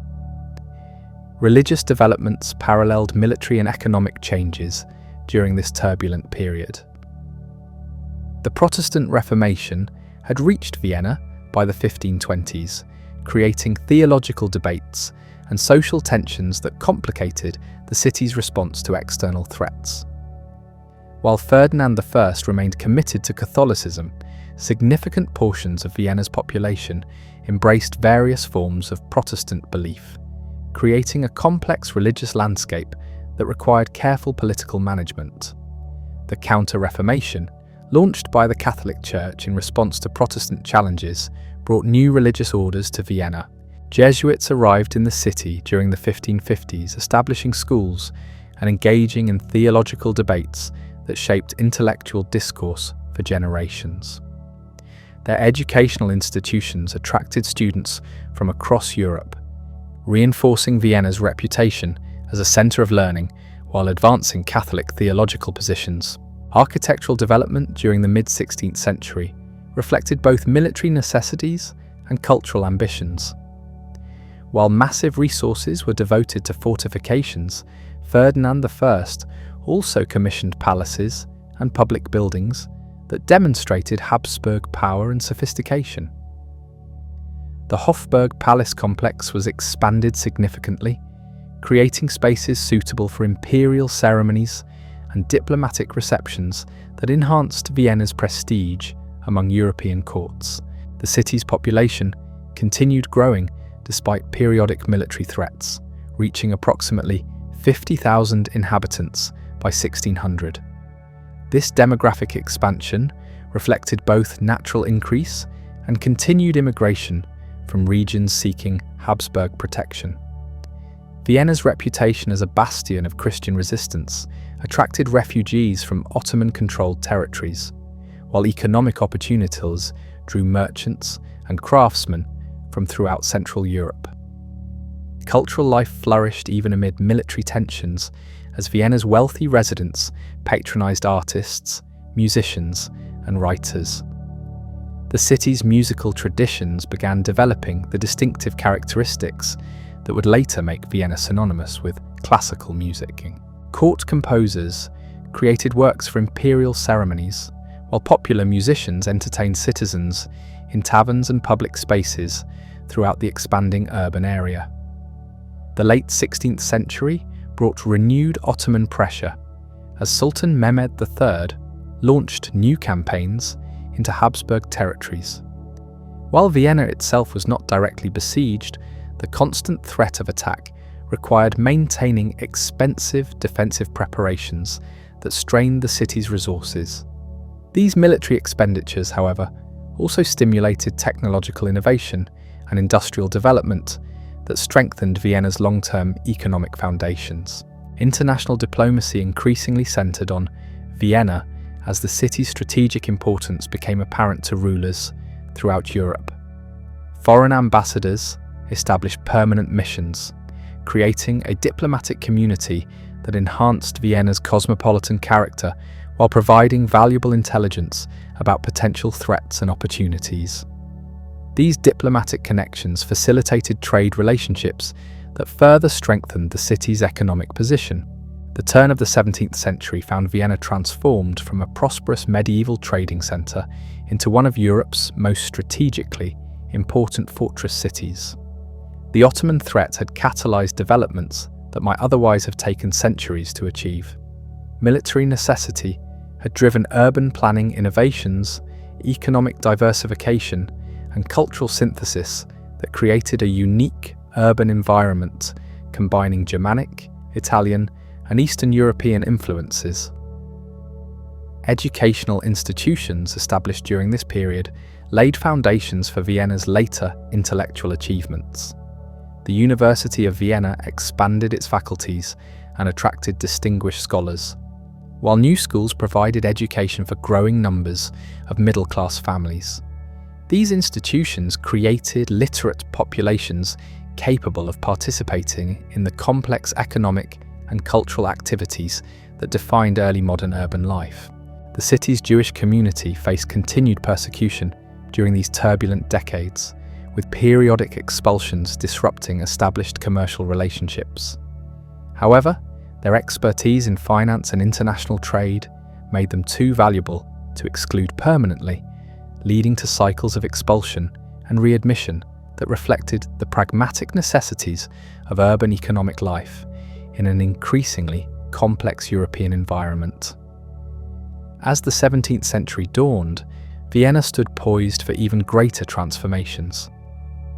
Religious developments paralleled military and economic changes during this turbulent period. The Protestant Reformation had reached Vienna by the 1520s, creating theological debates and social tensions that complicated the city's response to external threats. While Ferdinand I remained committed to Catholicism, significant portions of Vienna's population embraced various forms of Protestant belief, creating a complex religious landscape that required careful political management. The Counter-Reformation, launched by the Catholic Church in response to Protestant challenges, brought new religious orders to Vienna. Jesuits arrived in the city during the 1550s, establishing schools and engaging in theological debates that shaped intellectual discourse for generations. Their educational institutions attracted students from across Europe, reinforcing Vienna's reputation as a centre of learning while advancing Catholic theological positions. Architectural development during the mid-16th century reflected both military necessities and cultural ambitions. While massive resources were devoted to fortifications, Ferdinand I also commissioned palaces and public buildings that demonstrated Habsburg power and sophistication. The Hofburg Palace complex was expanded significantly, creating spaces suitable for imperial ceremonies and diplomatic receptions that enhanced Vienna's prestige among European courts. The city's population continued growing despite periodic military threats, reaching approximately 50,000 inhabitants by 1600. This demographic expansion reflected both natural increase and continued immigration from regions seeking Habsburg protection. Vienna's reputation as a bastion of Christian resistance attracted refugees from Ottoman-controlled territories, while economic opportunities drew merchants and craftsmen from throughout Central Europe. Cultural life flourished even amid military tensions, as Vienna's wealthy residents patronized artists, musicians, and writers. The city's musical traditions began developing the distinctive characteristics that would later make Vienna synonymous with classical music. Court composers created works for imperial ceremonies, while popular musicians entertained citizens in taverns and public spaces throughout the expanding urban area. The late 16th century brought renewed Ottoman pressure as Sultan Mehmed III launched new campaigns into Habsburg territories. While Vienna itself was not directly besieged, the constant threat of attack required maintaining expensive defensive preparations that strained the city's resources. These military expenditures, however, also stimulated technological innovation and industrial development that strengthened Vienna's long-term economic foundations. International diplomacy increasingly centered on Vienna as the city's strategic importance became apparent to rulers throughout Europe. Foreign ambassadors established permanent missions, creating a diplomatic community that enhanced Vienna's cosmopolitan character while providing valuable intelligence about potential threats and opportunities. These diplomatic connections facilitated trade relationships that further strengthened the city's economic position. The turn of the 17th century found Vienna transformed from a prosperous medieval trading centre into one of Europe's most strategically important fortress cities. The Ottoman threat had catalysed developments that might otherwise have taken centuries to achieve. Military necessity had driven urban planning innovations, economic diversification, and cultural synthesis that created a unique urban environment combining Germanic, Italian, and Eastern European influences. Educational institutions established during this period laid foundations for Vienna's later intellectual achievements. The University of Vienna expanded its faculties and attracted distinguished scholars, while new schools provided education for growing numbers of middle-class families. These institutions created literate populations capable of participating in the complex economic and cultural activities that defined early modern urban life. The city's Jewish community faced continued persecution during these turbulent decades, with periodic expulsions disrupting established commercial relationships. However, their expertise in finance and international trade made them too valuable to exclude permanently, leading to cycles of expulsion and readmission that reflected the pragmatic necessities of urban economic life in an increasingly complex European environment. As the 17th century dawned, Vienna stood poised for even greater transformations.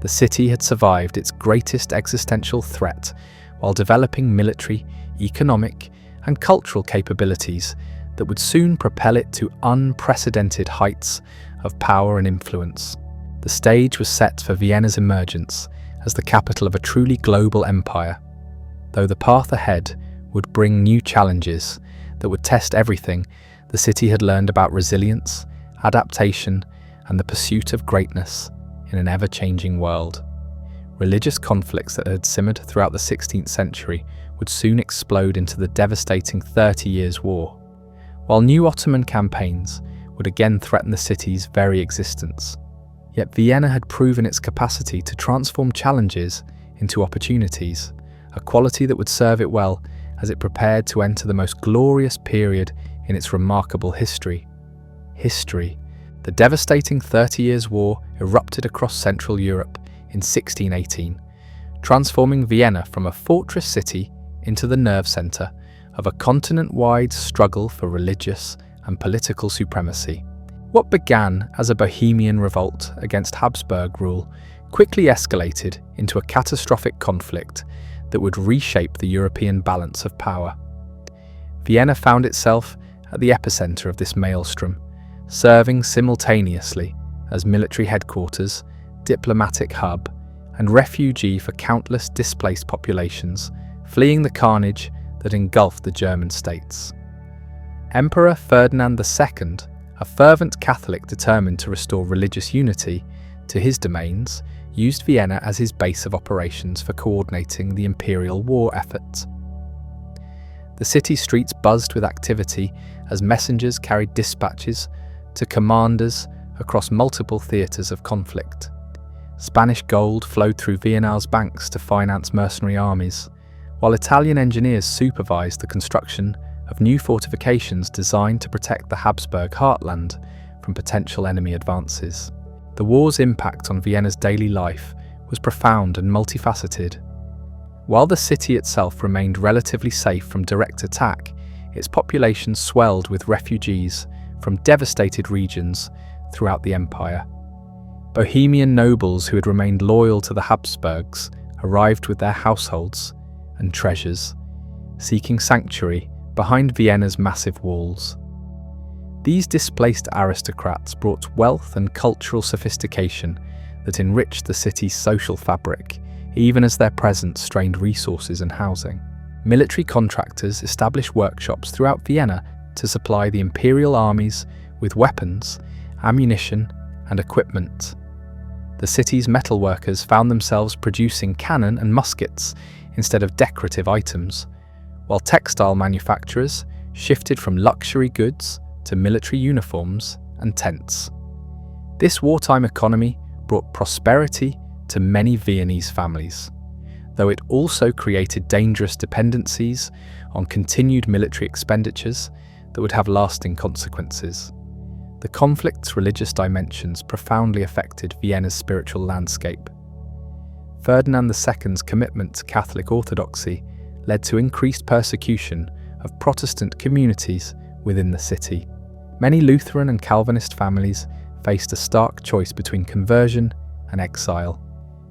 The city had survived its greatest existential threat while developing military, economic, and cultural capabilities that would soon propel it to unprecedented heights of power and influence. The stage was set for Vienna's emergence as the capital of a truly global empire, though the path ahead would bring new challenges that would test everything the city had learned about resilience, adaptation, and the pursuit of greatness in an ever-changing world. Religious conflicts that had simmered throughout the 16th century would soon explode into the devastating 30 Years' War, while new Ottoman campaigns would again threaten the city's very existence. Yet Vienna had proven its capacity to transform challenges into opportunities, a quality that would serve it well as it prepared to enter the most glorious period in its remarkable history. The devastating 30 Years' War erupted across Central Europe in 1618, transforming Vienna from a fortress city into the nerve centre of a continent-wide struggle for religious and political supremacy. What began as a Bohemian revolt against Habsburg rule quickly escalated into a catastrophic conflict that would reshape the European balance of power. Vienna found itself at the epicenter of this maelstrom, serving simultaneously as military headquarters, diplomatic hub, and refugee for countless displaced populations fleeing the carnage that engulfed the German states. Emperor Ferdinand II, a fervent Catholic determined to restore religious unity to his domains, used Vienna as his base of operations for coordinating the imperial war effort. The city streets buzzed with activity as messengers carried dispatches to commanders across multiple theatres of conflict. Spanish gold flowed through Vienna's banks to finance mercenary armies, while Italian engineers supervised the construction of new fortifications designed to protect the Habsburg heartland from potential enemy advances. The war's impact on Vienna's daily life was profound and multifaceted. While the city itself remained relatively safe from direct attack, its population swelled with refugees from devastated regions throughout the empire. Bohemian nobles who had remained loyal to the Habsburgs arrived with their households and treasures, seeking sanctuary behind Vienna's massive walls. These displaced aristocrats brought wealth and cultural sophistication that enriched the city's social fabric, even as their presence strained resources and housing. Military contractors established workshops throughout Vienna to supply the imperial armies with weapons, ammunition, and equipment. The city's metalworkers found themselves producing cannon and muskets instead of decorative items, while textile manufacturers shifted from luxury goods to military uniforms and tents. This wartime economy brought prosperity to many Viennese families, though it also created dangerous dependencies on continued military expenditures that would have lasting consequences. The conflict's religious dimensions profoundly affected Vienna's spiritual landscape. Ferdinand II's commitment to Catholic orthodoxy led to increased persecution of Protestant communities within the city. Many Lutheran and Calvinist families faced a stark choice between conversion and exile,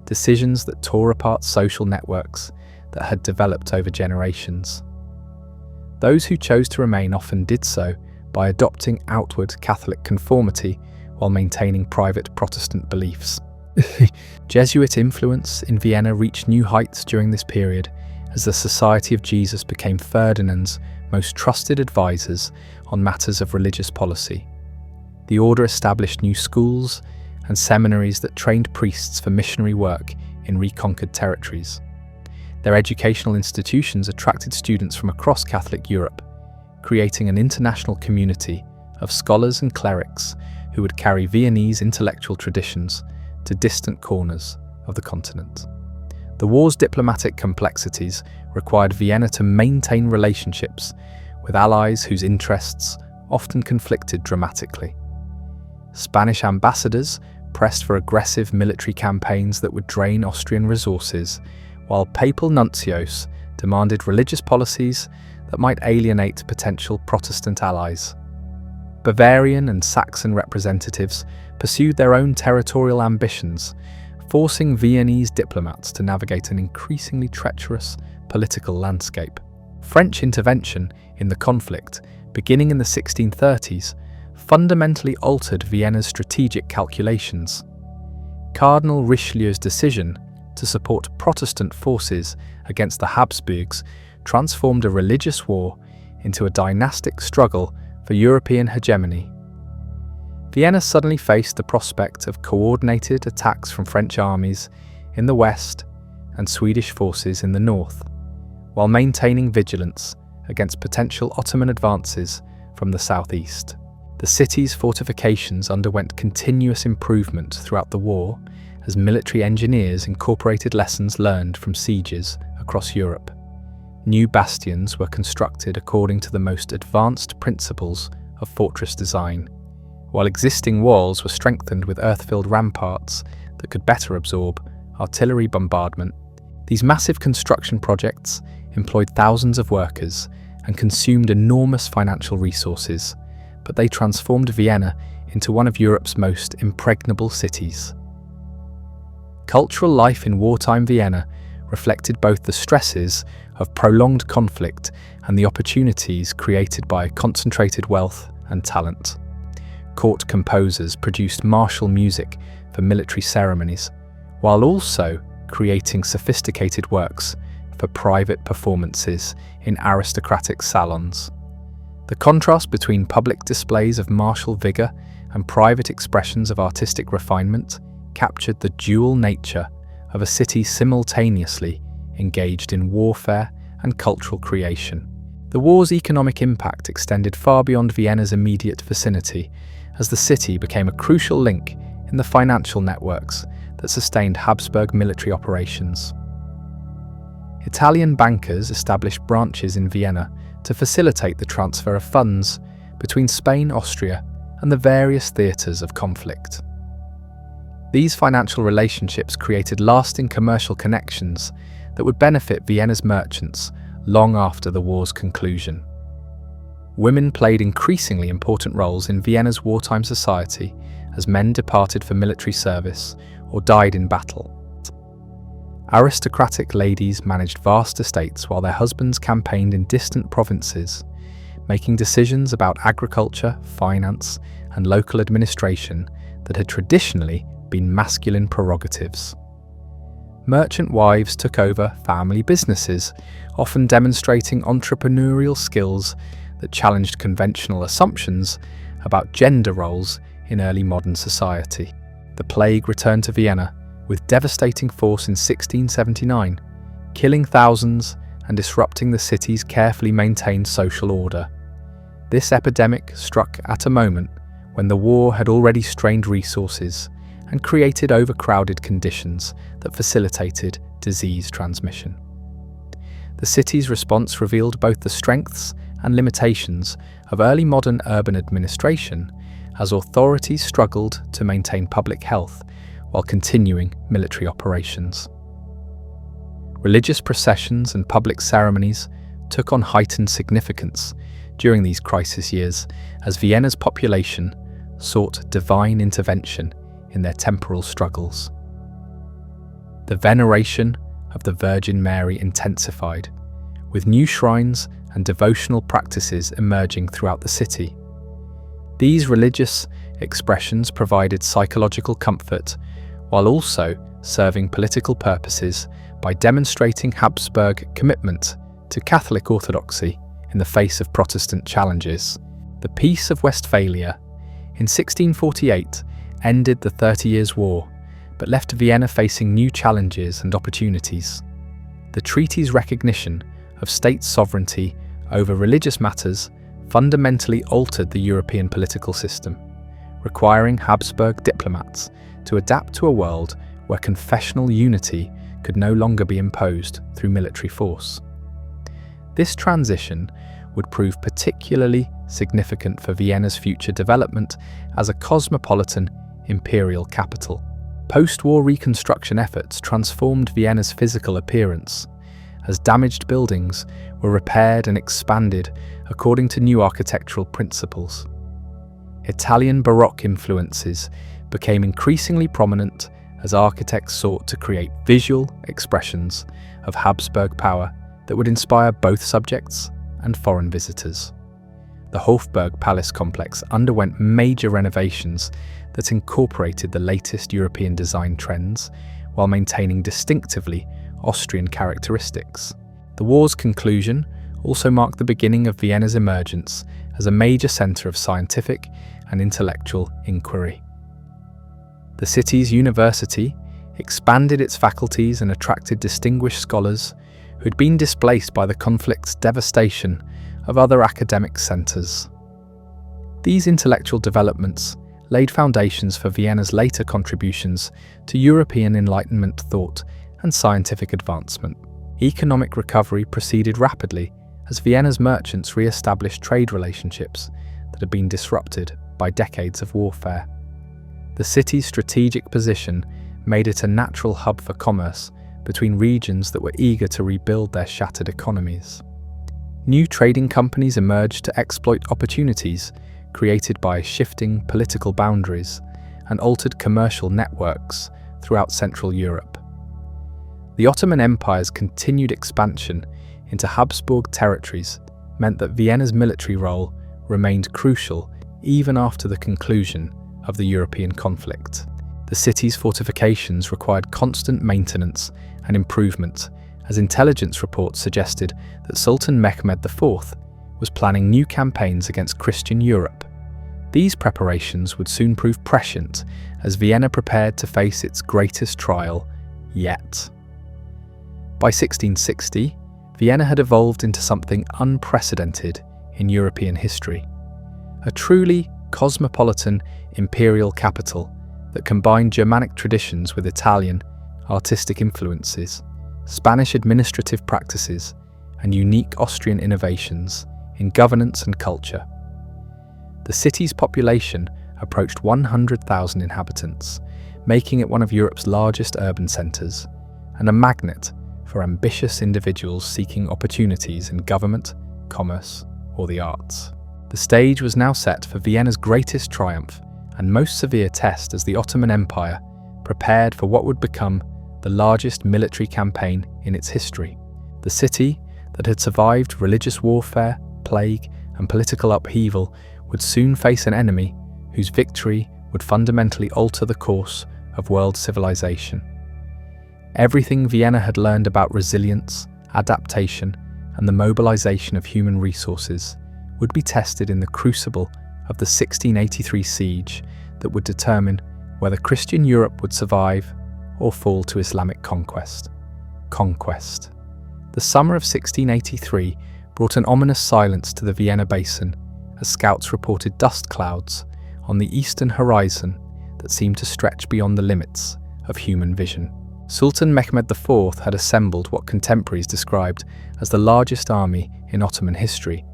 decisions that tore apart social networks that had developed over generations. Those who chose to remain often did so by adopting outward Catholic conformity while maintaining private Protestant beliefs. Jesuit influence in Vienna reached new heights during this period as the Society of Jesus became Ferdinand's most trusted advisors on matters of religious policy. The order established new schools and seminaries that trained priests for missionary work in reconquered territories. Their educational institutions attracted students from across Catholic Europe, creating an international community of scholars and clerics who would carry Viennese intellectual traditions to distant corners of the continent. The war's diplomatic complexities required Vienna to maintain relationships with allies whose interests often conflicted dramatically. Spanish ambassadors pressed for aggressive military campaigns that would drain Austrian resources, while papal nuncios demanded religious policies that might alienate potential Protestant allies. Bavarian and Saxon representatives pursued their own territorial ambitions, forcing Viennese diplomats to navigate an increasingly treacherous political landscape. French intervention in the conflict, beginning in the 1630s, fundamentally altered Vienna's strategic calculations. Cardinal Richelieu's decision to support Protestant forces against the Habsburgs transformed a religious war into a dynastic struggle for European hegemony. Vienna suddenly faced the prospect of coordinated attacks from French armies in the west and Swedish forces in the north, while maintaining vigilance against potential Ottoman advances from the southeast. The city's fortifications underwent continuous improvement throughout the war as military engineers incorporated lessons learned from sieges across Europe. New bastions were constructed according to the most advanced principles of fortress design, while existing walls were strengthened with earth-filled ramparts that could better absorb artillery bombardment. These massive construction projects employed thousands of workers and consumed enormous financial resources, but they transformed Vienna into one of Europe's most impregnable cities. Cultural life in wartime Vienna reflected both the stresses of prolonged conflict and the opportunities created by concentrated wealth and talent. Court composers produced martial music for military ceremonies, while also creating sophisticated works for private performances in aristocratic salons. The contrast between public displays of martial vigor and private expressions of artistic refinement captured the dual nature of a city simultaneously engaged in warfare and cultural creation. The war's economic impact extended far beyond Vienna's immediate vicinity, as the city became a crucial link in the financial networks that sustained Habsburg military operations. Italian bankers established branches in Vienna to facilitate the transfer of funds between Spain, Austria, and the various theatres of conflict. These financial relationships created lasting commercial connections that would benefit Vienna's merchants long after the war's conclusion. Women played increasingly important roles in Vienna's wartime society as men departed for military service or died in battle. Aristocratic ladies managed vast estates while their husbands campaigned in distant provinces, making decisions about agriculture, finance, and local administration that had traditionally been masculine prerogatives. Merchant wives took over family businesses, often demonstrating entrepreneurial skills that challenged conventional assumptions about gender roles in early modern society. The plague returned to Vienna with devastating force in 1679, killing thousands and disrupting the city's carefully maintained social order. This epidemic struck at a moment when the war had already strained resources and created overcrowded conditions that facilitated disease transmission. The city's response revealed both the strengths and limitations of early modern urban administration, as authorities struggled to maintain public health while continuing military operations. Religious processions and public ceremonies took on heightened significance during these crisis years as Vienna's population sought divine intervention in their temporal struggles. The veneration of the Virgin Mary intensified, with new shrines and devotional practices emerging throughout the city. These religious expressions provided psychological comfort while also serving political purposes by demonstrating Habsburg commitment to Catholic orthodoxy in the face of Protestant challenges. The Peace of Westphalia in 1648 ended the 30 Years' War, but left Vienna facing new challenges and opportunities. The treaty's recognition of state sovereignty over religious matters fundamentally altered the European political system, requiring Habsburg diplomats to adapt to a world where confessional unity could no longer be imposed through military force. This transition would prove particularly significant for Vienna's future development as a cosmopolitan imperial capital. Post-war reconstruction efforts transformed Vienna's physical appearance, as damaged buildings were repaired and expanded according to new architectural principles. Italian Baroque influences became increasingly prominent as architects sought to create visual expressions of Habsburg power that would inspire both subjects and foreign visitors. The Hofburg Palace complex underwent major renovations that incorporated the latest European design trends while maintaining distinctively Austrian characteristics. The war's conclusion also marked the beginning of Vienna's emergence as a major centre of scientific and intellectual inquiry. The city's university expanded its faculties and attracted distinguished scholars who had been displaced by the conflict's devastation of other academic centres. These intellectual developments laid foundations for Vienna's later contributions to European Enlightenment thought and scientific advancement. Economic recovery proceeded rapidly as Vienna's merchants re-established trade relationships that had been disrupted by decades of warfare. The city's strategic position made it a natural hub for commerce between regions that were eager to rebuild their shattered economies. New trading companies emerged to exploit opportunities created by shifting political boundaries and altered commercial networks throughout Central Europe. The Ottoman Empire's continued expansion into Habsburg territories meant that Vienna's military role remained crucial even after the conclusion of the European conflict. The city's fortifications required constant maintenance and improvement, as intelligence reports suggested that Sultan Mehmed IV was planning new campaigns against Christian Europe. These preparations would soon prove prescient as Vienna prepared to face its greatest trial yet. By 1660, Vienna had evolved into something unprecedented in European history, a truly cosmopolitan imperial capital that combined Germanic traditions with Italian artistic influences, Spanish administrative practices, and unique Austrian innovations in governance and culture. The city's population approached 100,000 inhabitants, making it one of Europe's largest urban centres and a magnet for ambitious individuals seeking opportunities in government, commerce, or the arts. The stage was now set for Vienna's greatest triumph and most severe test as the Ottoman Empire prepared for what would become the largest military campaign in its history. The city, that had survived religious warfare, plague, and political upheaval, would soon face an enemy whose victory would fundamentally alter the course of world civilization. Everything Vienna had learned about resilience, adaptation, and the mobilization of human resources would be tested in the crucible of the 1683 siege that would determine whether Christian Europe would survive or fall to Islamic conquest. The summer of 1683 brought an ominous silence to the Vienna basin as scouts reported dust clouds on the eastern horizon that seemed to stretch beyond the limits of human vision. Sultan Mehmed IV had assembled what contemporaries described as the largest army in Ottoman history,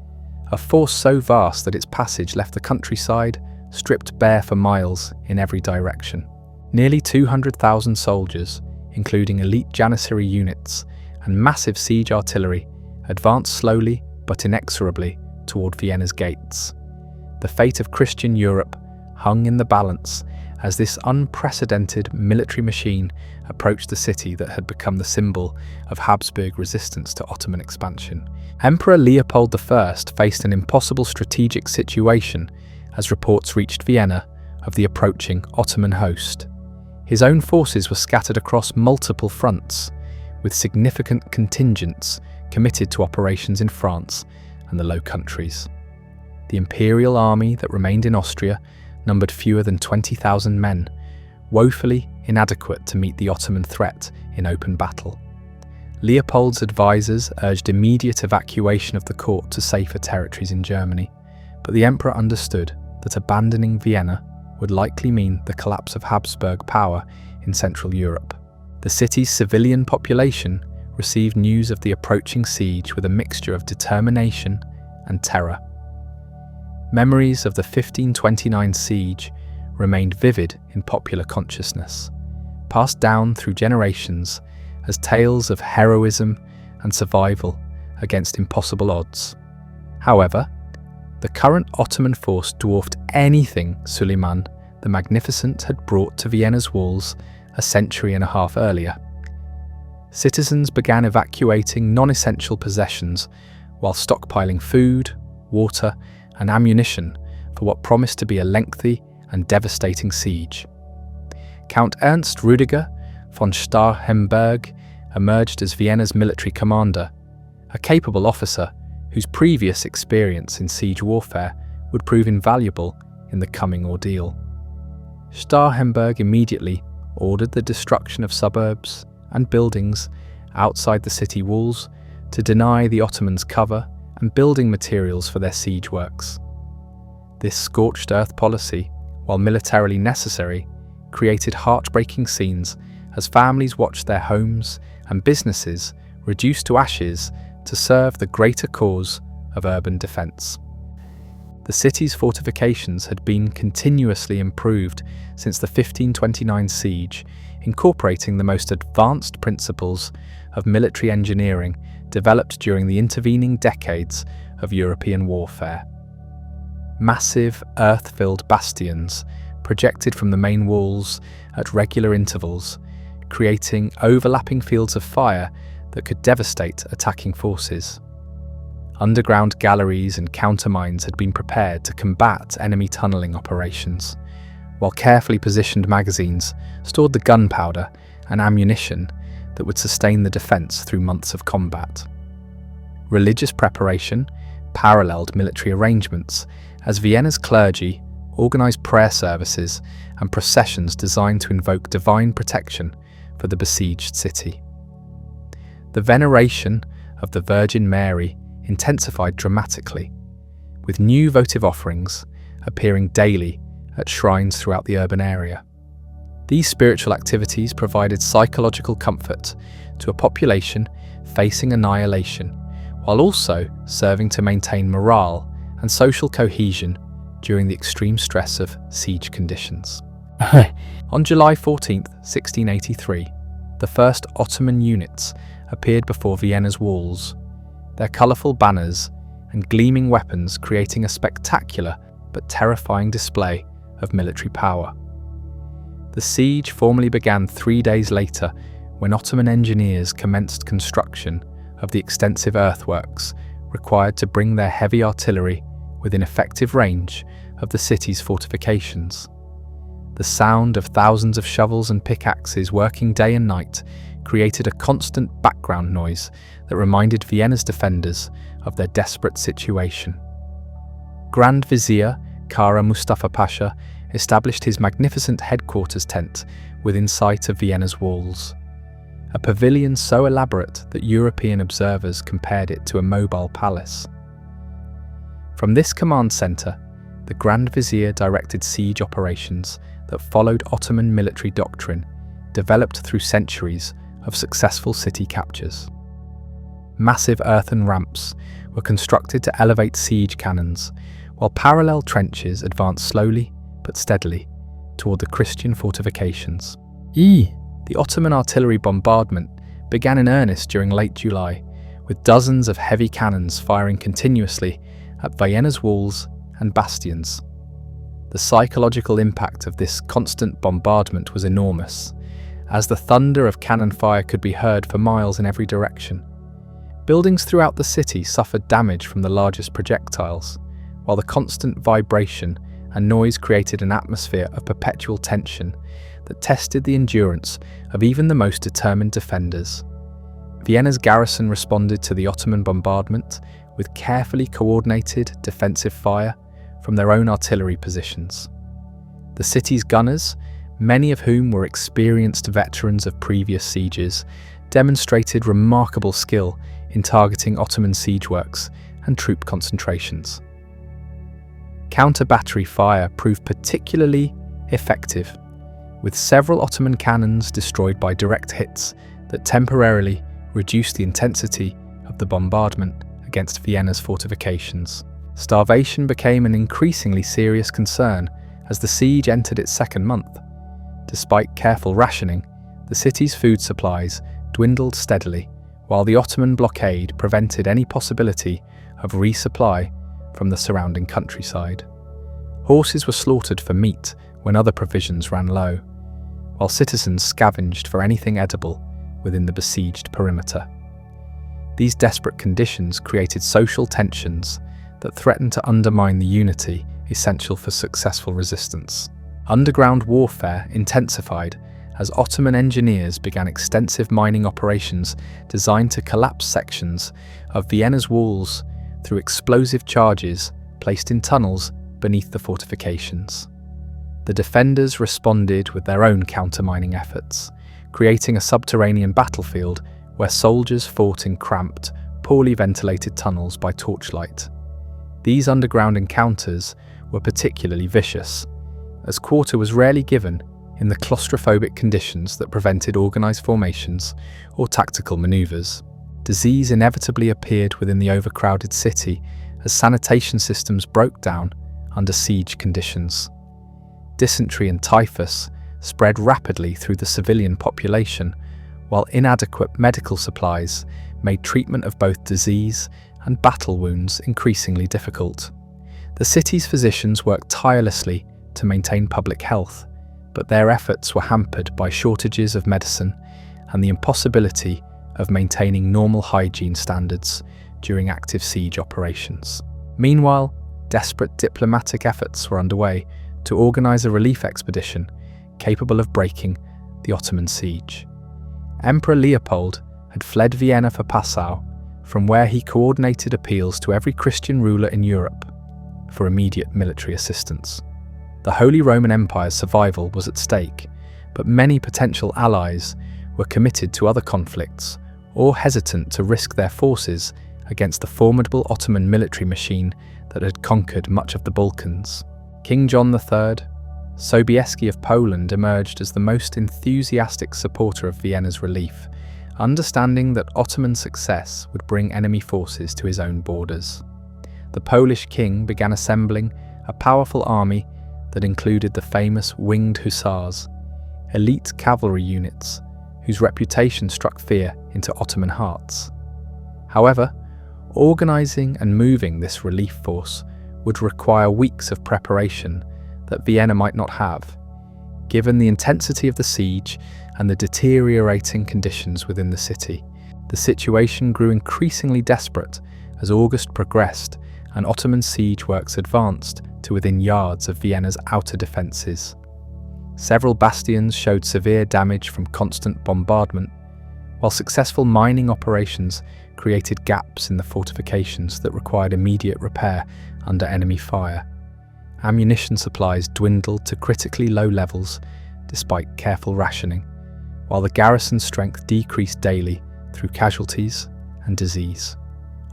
a force so vast that its passage left the countryside stripped bare for miles in every direction. Nearly 200,000 soldiers, including elite Janissary units and massive siege artillery, advanced slowly but inexorably toward Vienna's gates. The fate of Christian Europe hung in the balance as this unprecedented military machine approached the city that had become the symbol of Habsburg resistance to Ottoman expansion. Emperor Leopold I faced an impossible strategic situation as reports reached Vienna of the approaching Ottoman host. His own forces were scattered across multiple fronts, with significant contingents committed to operations in France and the Low Countries. The imperial army that remained in Austria numbered fewer than 20,000 men, woefully inadequate to meet the Ottoman threat in open battle. Leopold's advisors urged immediate evacuation of the court to safer territories in Germany, but the emperor understood that abandoning Vienna would likely mean the collapse of Habsburg power in Central Europe. The city's civilian population received news of the approaching siege with a mixture of determination and terror. Memories of the 1529 siege remained vivid in popular consciousness, passed down through generations as tales of heroism and survival against impossible odds. However, the current Ottoman force dwarfed anything Suleiman the Magnificent had brought to Vienna's walls a century and a half earlier. Citizens began evacuating non-essential possessions while stockpiling food, water, and ammunition for what promised to be a lengthy and devastating siege. Count Ernst Rüdiger von Starhemberg emerged as Vienna's military commander, a capable officer whose previous experience in siege warfare would prove invaluable in the coming ordeal. Starhemberg immediately ordered the destruction of suburbs and buildings outside the city walls to deny the Ottomans cover and building materials for their siege works. This scorched earth policy, while militarily necessary, created heartbreaking scenes as families watched their homes and businesses reduced to ashes to serve the greater cause of urban defence. The city's fortifications had been continuously improved since the 1529 siege, incorporating the most advanced principles of military engineering developed during the intervening decades of European warfare. Massive earth-filled bastions projected from the main walls at regular intervals, creating overlapping fields of fire that could devastate attacking forces. Underground galleries and countermines had been prepared to combat enemy tunnelling operations, while carefully positioned magazines stored the gunpowder and ammunition that would sustain the defence through months of combat. Religious preparation paralleled military arrangements as Vienna's clergy, organised prayer services and processions designed to invoke divine protection for the besieged city. The veneration of the Virgin Mary intensified dramatically, with new votive offerings appearing daily at shrines throughout the urban area. These spiritual activities provided psychological comfort to a population facing annihilation, while also serving to maintain morale and social cohesion during the extreme stress of siege conditions. On July 14, 1683, the first Ottoman units appeared before Vienna's walls, their colourful banners and gleaming weapons creating a spectacular but terrifying display of military power. The siege formally began 3 days later when Ottoman engineers commenced construction of the extensive earthworks required to bring their heavy artillery within effective range of the city's fortifications. The sound of thousands of shovels and pickaxes working day and night created a constant background noise that reminded Vienna's defenders of their desperate situation. Grand Vizier Kara Mustafa Pasha established his magnificent headquarters tent within sight of Vienna's walls, a pavilion so elaborate that European observers compared it to a mobile palace. From this command centre, the Grand Vizier directed siege operations that followed Ottoman military doctrine developed through centuries of successful city captures. Massive earthen ramps were constructed to elevate siege cannons, while parallel trenches advanced slowly but steadily toward the Christian fortifications. The Ottoman artillery bombardment began in earnest during late July, with dozens of heavy cannons firing continuously at Vienna's walls and bastions. The psychological impact of this constant bombardment was enormous, as the thunder of cannon fire could be heard for miles in every direction. Buildings throughout the city suffered damage from the largest projectiles, while the constant vibration and noise created an atmosphere of perpetual tension that tested the endurance of even the most determined defenders. Vienna's garrison responded to the Ottoman bombardment with carefully coordinated defensive fire from their own artillery positions. The city's gunners, many of whom were experienced veterans of previous sieges, demonstrated remarkable skill in targeting Ottoman siege works and troop concentrations. Counter-battery fire proved particularly effective, with several Ottoman cannons destroyed by direct hits that temporarily reduced the intensity of the bombardment against Vienna's fortifications. Starvation became an increasingly serious concern as the siege entered its second month. Despite careful rationing, the city's food supplies dwindled steadily, while the Ottoman blockade prevented any possibility of resupply from the surrounding countryside. Horses were slaughtered for meat when other provisions ran low, while citizens scavenged for anything edible within the besieged perimeter. These desperate conditions created social tensions that threatened to undermine the unity essential for successful resistance. Underground warfare intensified as Ottoman engineers began extensive mining operations designed to collapse sections of Vienna's walls through explosive charges placed in tunnels beneath the fortifications. The defenders responded with their own counter-mining efforts, creating a subterranean battlefield where soldiers fought in cramped, poorly ventilated tunnels by torchlight. These underground encounters were particularly vicious, as quarter was rarely given in the claustrophobic conditions that prevented organised formations or tactical manoeuvres. Disease inevitably appeared within the overcrowded city as sanitation systems broke down under siege conditions. Dysentery and typhus spread rapidly through the civilian population, while inadequate medical supplies made treatment of both disease and battle wounds increasingly difficult. The city's physicians worked tirelessly to maintain public health, but their efforts were hampered by shortages of medicine and the impossibility of maintaining normal hygiene standards during active siege operations. Meanwhile, desperate diplomatic efforts were underway to organise a relief expedition capable of breaking the Ottoman siege. Emperor Leopold had fled Vienna for Passau, from where he coordinated appeals to every Christian ruler in Europe for immediate military assistance. The Holy Roman Empire's survival was at stake, but many potential allies were committed to other conflicts or hesitant to risk their forces against the formidable Ottoman military machine that had conquered much of the Balkans. King John III, Sobieski of Poland, emerged as the most enthusiastic supporter of Vienna's relief, understanding that Ottoman success would bring enemy forces to his own borders. The Polish king began assembling a powerful army that included the famous winged hussars, elite cavalry units whose reputation struck fear into Ottoman hearts. However, organising and moving this relief force would require weeks of preparation that Vienna might not have, given the intensity of the siege and the deteriorating conditions within the city. The situation grew increasingly desperate as August progressed and Ottoman siege works advanced to within yards of Vienna's outer defences. Several bastions showed severe damage from constant bombardment, while successful mining operations created gaps in the fortifications that required immediate repair under enemy fire. Ammunition supplies dwindled to critically low levels despite careful rationing, while the garrison's strength decreased daily through casualties and disease.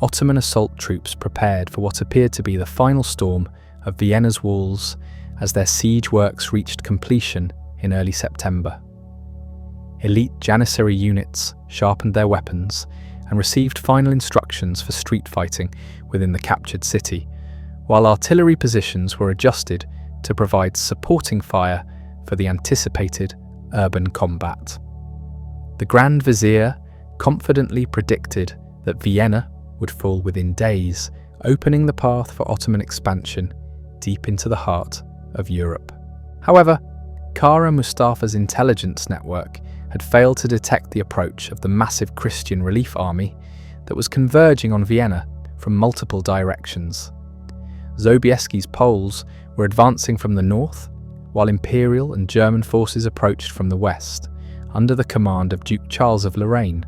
Ottoman assault troops prepared for what appeared to be the final storm of Vienna's walls as their siege works reached completion in early September. Elite Janissary units sharpened their weapons and received final instructions for street fighting within the captured city, while artillery positions were adjusted to provide supporting fire for the anticipated urban combat. The Grand Vizier confidently predicted that Vienna would fall within days, opening the path for Ottoman expansion deep into the heart of Europe. However, Kara Mustafa's intelligence network had failed to detect the approach of the massive Christian relief army that was converging on Vienna from multiple directions. Sobieski's Poles were advancing from the north, while imperial and German forces approached from the west, under the command of Duke Charles of Lorraine.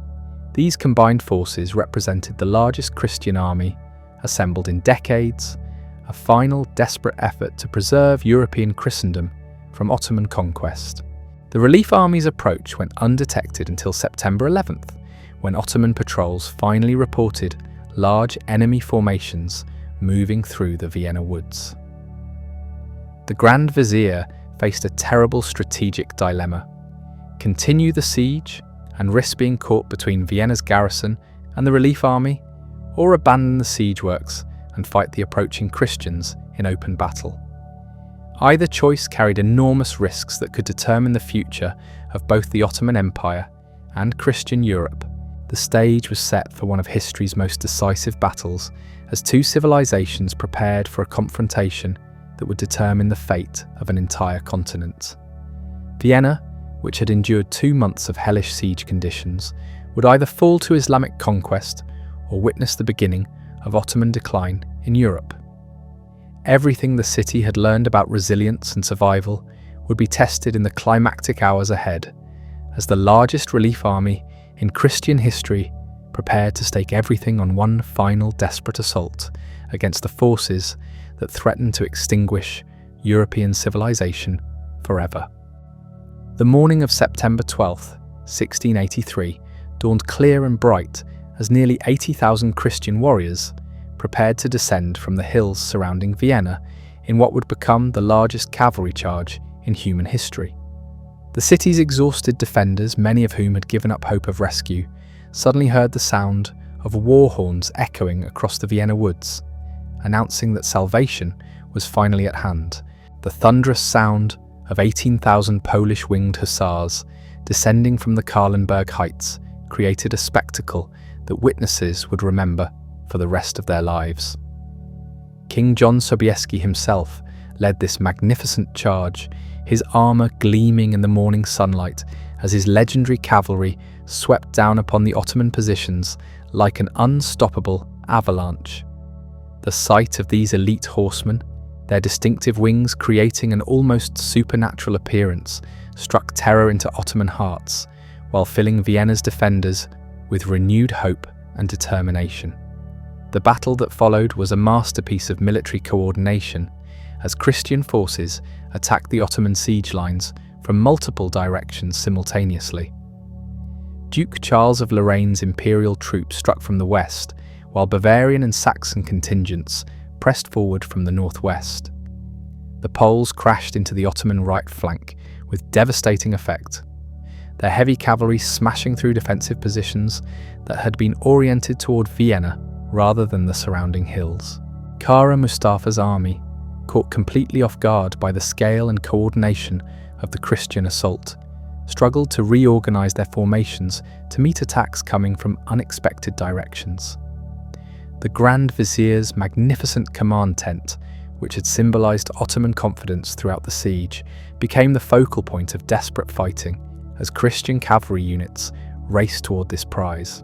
These combined forces represented the largest Christian army assembled in decades, a final desperate effort to preserve European Christendom from Ottoman conquest. The relief army's approach went undetected until September 11th, when Ottoman patrols finally reported large enemy formations moving through the Vienna woods. The Grand Vizier faced a terrible strategic dilemma: continue the siege and risk being caught between Vienna's garrison and the relief army, or abandon the siege works and fight the approaching Christians in open battle. Either choice carried enormous risks that could determine the future of both the Ottoman Empire and Christian Europe. The stage was set for one of history's most decisive battles as two civilizations prepared for a confrontation that would determine the fate of an entire continent. Vienna, which had endured 2 months of hellish siege conditions, would either fall to Islamic conquest or witness the beginning of Ottoman decline in Europe. Everything the city had learned about resilience and survival would be tested in the climactic hours ahead, as the largest relief army in Christian history prepared to stake everything on one final desperate assault against the forces that threatened to extinguish European civilization forever. The morning of September 12th, 1683, dawned clear and bright as nearly 80,000 Christian warriors prepared to descend from the hills surrounding Vienna in what would become the largest cavalry charge in human history. The city's exhausted defenders, many of whom had given up hope of rescue, suddenly heard the sound of war horns echoing across the Vienna woods, announcing that salvation was finally at hand. The thunderous sound of 18,000 Polish winged hussars descending from the Kahlenberg heights created a spectacle that witnesses would remember for the rest of their lives. King John Sobieski himself led this magnificent charge, his armour gleaming in the morning sunlight as his legendary cavalry swept down upon the Ottoman positions like an unstoppable avalanche. The sight of these elite horsemen, their distinctive wings creating an almost supernatural appearance, struck terror into Ottoman hearts, while filling Vienna's defenders with renewed hope and determination. The battle that followed was a masterpiece of military coordination, as Christian forces attacked the Ottoman siege lines from multiple directions simultaneously. Duke Charles of Lorraine's imperial troops struck from the west, while Bavarian and Saxon contingents pressed forward from the northwest. The Poles crashed into the Ottoman right flank with devastating effect, their heavy cavalry smashing through defensive positions that had been oriented toward Vienna rather than the surrounding hills. Kara Mustafa's army, caught completely off guard by the scale and coordination of the Christian assault, struggled to reorganize their formations to meet attacks coming from unexpected directions. The Grand Vizier's magnificent command tent, which had symbolized Ottoman confidence throughout the siege, became the focal point of desperate fighting as Christian cavalry units raced toward this prize.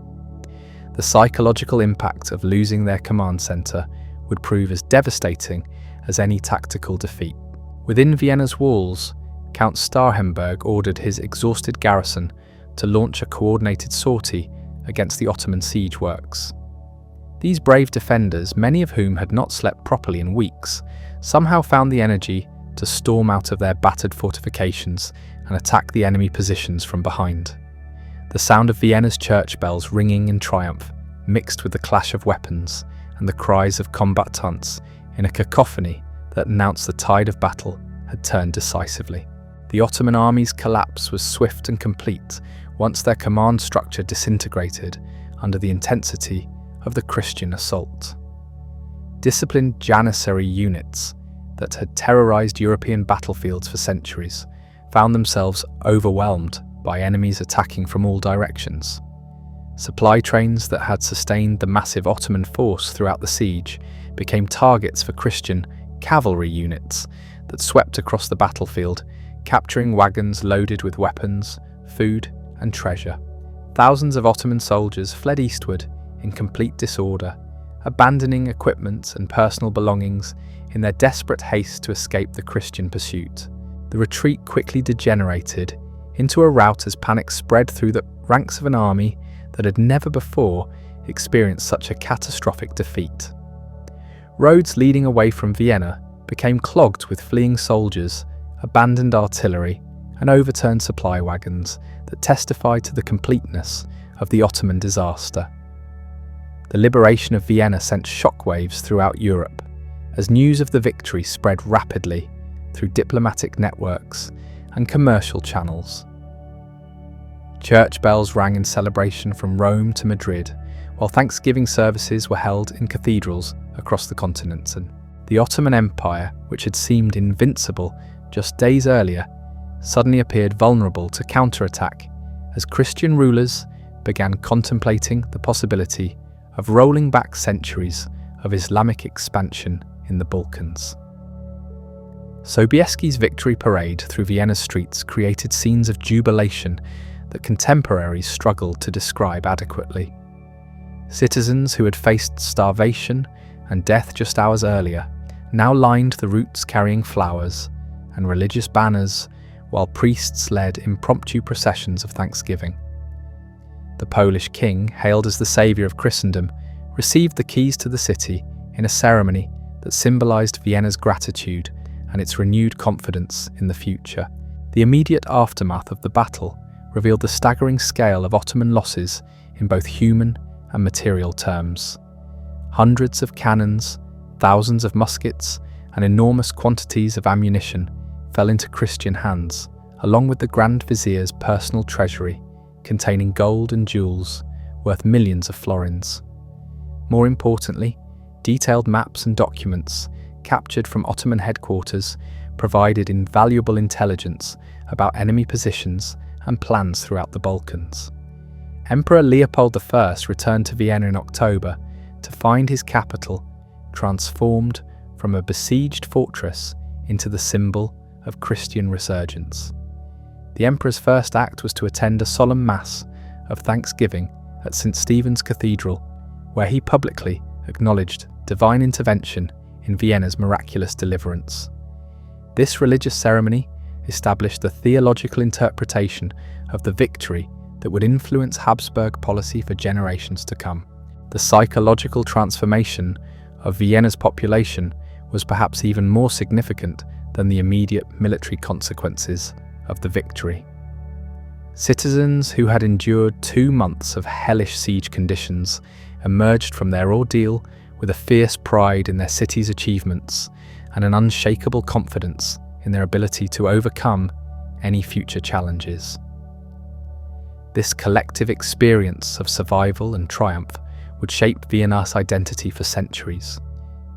The psychological impact of losing their command center would prove as devastating as any tactical defeat. Within Vienna's walls, Count Starhemberg ordered his exhausted garrison to launch a coordinated sortie against the Ottoman siege works. These brave defenders, many of whom had not slept properly in weeks, somehow found the energy to storm out of their battered fortifications and attack the enemy positions from behind. The sound of Vienna's church bells ringing in triumph mixed with the clash of weapons and the cries of combatants in a cacophony that announced the tide of battle had turned decisively. The Ottoman army's collapse was swift and complete once their command structure disintegrated under the intensity of the Christian assault. Disciplined Janissary units that had terrorized European battlefields for centuries found themselves overwhelmed by enemies attacking from all directions. Supply trains that had sustained the massive Ottoman force throughout the siege became targets for Christian cavalry units that swept across the battlefield, capturing wagons loaded with weapons, food, and treasure. Thousands of Ottoman soldiers fled eastward in complete disorder, abandoning equipment and personal belongings in their desperate haste to escape the Christian pursuit. The retreat quickly degenerated into a rout as panic spread through the ranks of an army that had never before experienced such a catastrophic defeat. Roads leading away from Vienna became clogged with fleeing soldiers, abandoned artillery, and overturned supply wagons that testified to the completeness of the Ottoman disaster. The liberation of Vienna sent shockwaves throughout Europe as news of the victory spread rapidly through diplomatic networks and commercial channels. Church bells rang in celebration from Rome to Madrid, while Thanksgiving services were held in cathedrals across the continent. And the Ottoman Empire, which had seemed invincible just days earlier, suddenly appeared vulnerable to counterattack as Christian rulers began contemplating the possibility of rolling back centuries of Islamic expansion in the Balkans. Sobieski's victory parade through Vienna's streets created scenes of jubilation that contemporaries struggled to describe adequately. Citizens who had faced starvation and death just hours earlier now lined the routes carrying flowers and religious banners, while priests led impromptu processions of thanksgiving. The Polish king, hailed as the saviour of Christendom, received the keys to the city in a ceremony that symbolised Vienna's gratitude and its renewed confidence in the future. The immediate aftermath of the battle revealed the staggering scale of Ottoman losses in both human and material terms. Hundreds of cannons, thousands of muskets, and enormous quantities of ammunition fell into Christian hands, along with the Grand Vizier's personal treasury, containing gold and jewels worth millions of florins. More importantly, detailed maps and documents captured from Ottoman headquarters provided invaluable intelligence about enemy positions and plans throughout the Balkans. Emperor Leopold I returned to Vienna in October to find his capital transformed from a besieged fortress into the symbol of Christian resurgence. The emperor's first act was to attend a solemn mass of thanksgiving at St. Stephen's Cathedral, where he publicly acknowledged divine intervention in Vienna's miraculous deliverance. This religious ceremony established the theological interpretation of the victory that would influence Habsburg policy for generations to come. The psychological transformation of Vienna's population was perhaps even more significant than the immediate military consequences of the victory. Citizens who had endured 2 months of hellish siege conditions emerged from their ordeal with a fierce pride in their city's achievements and an unshakable confidence in their ability to overcome any future challenges. This collective experience of survival and triumph would shape Vienna's identity for centuries,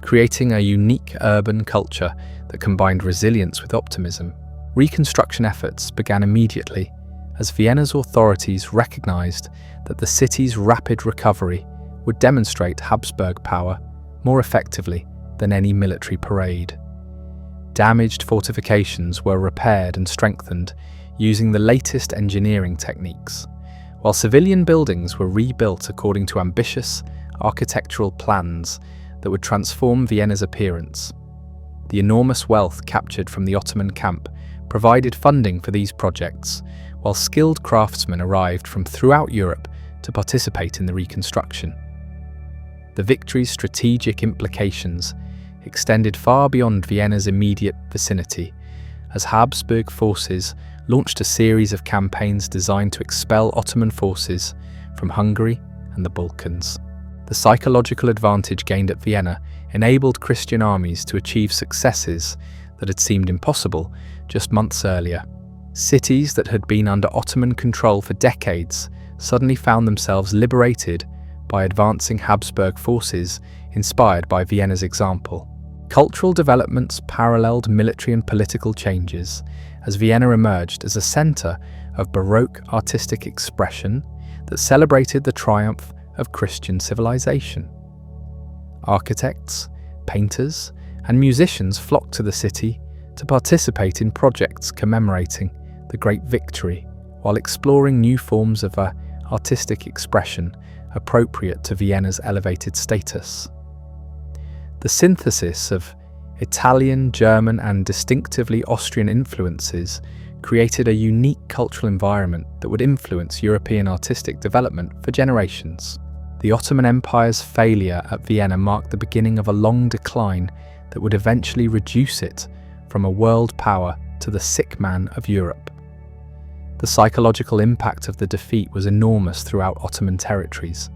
creating a unique urban culture that combined resilience with optimism. Reconstruction efforts began immediately as Vienna's authorities recognized that the city's rapid recovery would demonstrate Habsburg power more effectively than any military parade. Damaged fortifications were repaired and strengthened using the latest engineering techniques, while civilian buildings were rebuilt according to ambitious architectural plans that would transform Vienna's appearance. The enormous wealth captured from the Ottoman camp provided funding for these projects, while skilled craftsmen arrived from throughout Europe to participate in the reconstruction. The victory's strategic implications extended far beyond Vienna's immediate vicinity, as Habsburg forces launched a series of campaigns designed to expel Ottoman forces from Hungary and the Balkans. The psychological advantage gained at Vienna enabled Christian armies to achieve successes that had seemed impossible just months earlier. Cities that had been under Ottoman control for decades suddenly found themselves liberated by advancing Habsburg forces inspired by Vienna's example. Cultural developments paralleled military and political changes as Vienna emerged as a centre of Baroque artistic expression that celebrated the triumph of Christian civilization. Architects, painters, and musicians flocked to the city to participate in projects commemorating the great victory while exploring new forms of artistic expression appropriate to Vienna's elevated status. The synthesis of Italian, German, and distinctively Austrian influences created a unique cultural environment that would influence European artistic development for generations. The Ottoman Empire's failure at Vienna marked the beginning of a long decline that would eventually reduce it from a world power to the sick man of Europe. The psychological impact of the defeat was enormous throughout Ottoman territories,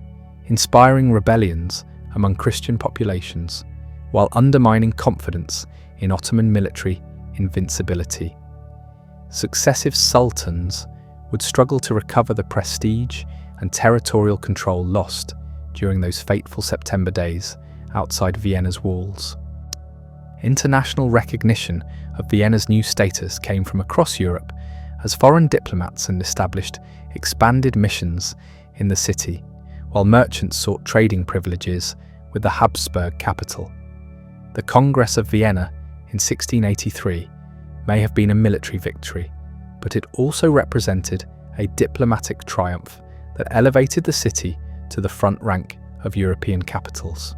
inspiring rebellions among Christian populations, while undermining confidence in Ottoman military invincibility. Successive sultans would struggle to recover the prestige and territorial control lost during those fateful September days outside Vienna's walls. International recognition of Vienna's new status came from across Europe as foreign diplomats and established expanded missions in the city, while merchants sought trading privileges with the Habsburg capital. The Congress of Vienna in 1683 may have been a military victory, but it also represented a diplomatic triumph that elevated the city to the front rank of European capitals.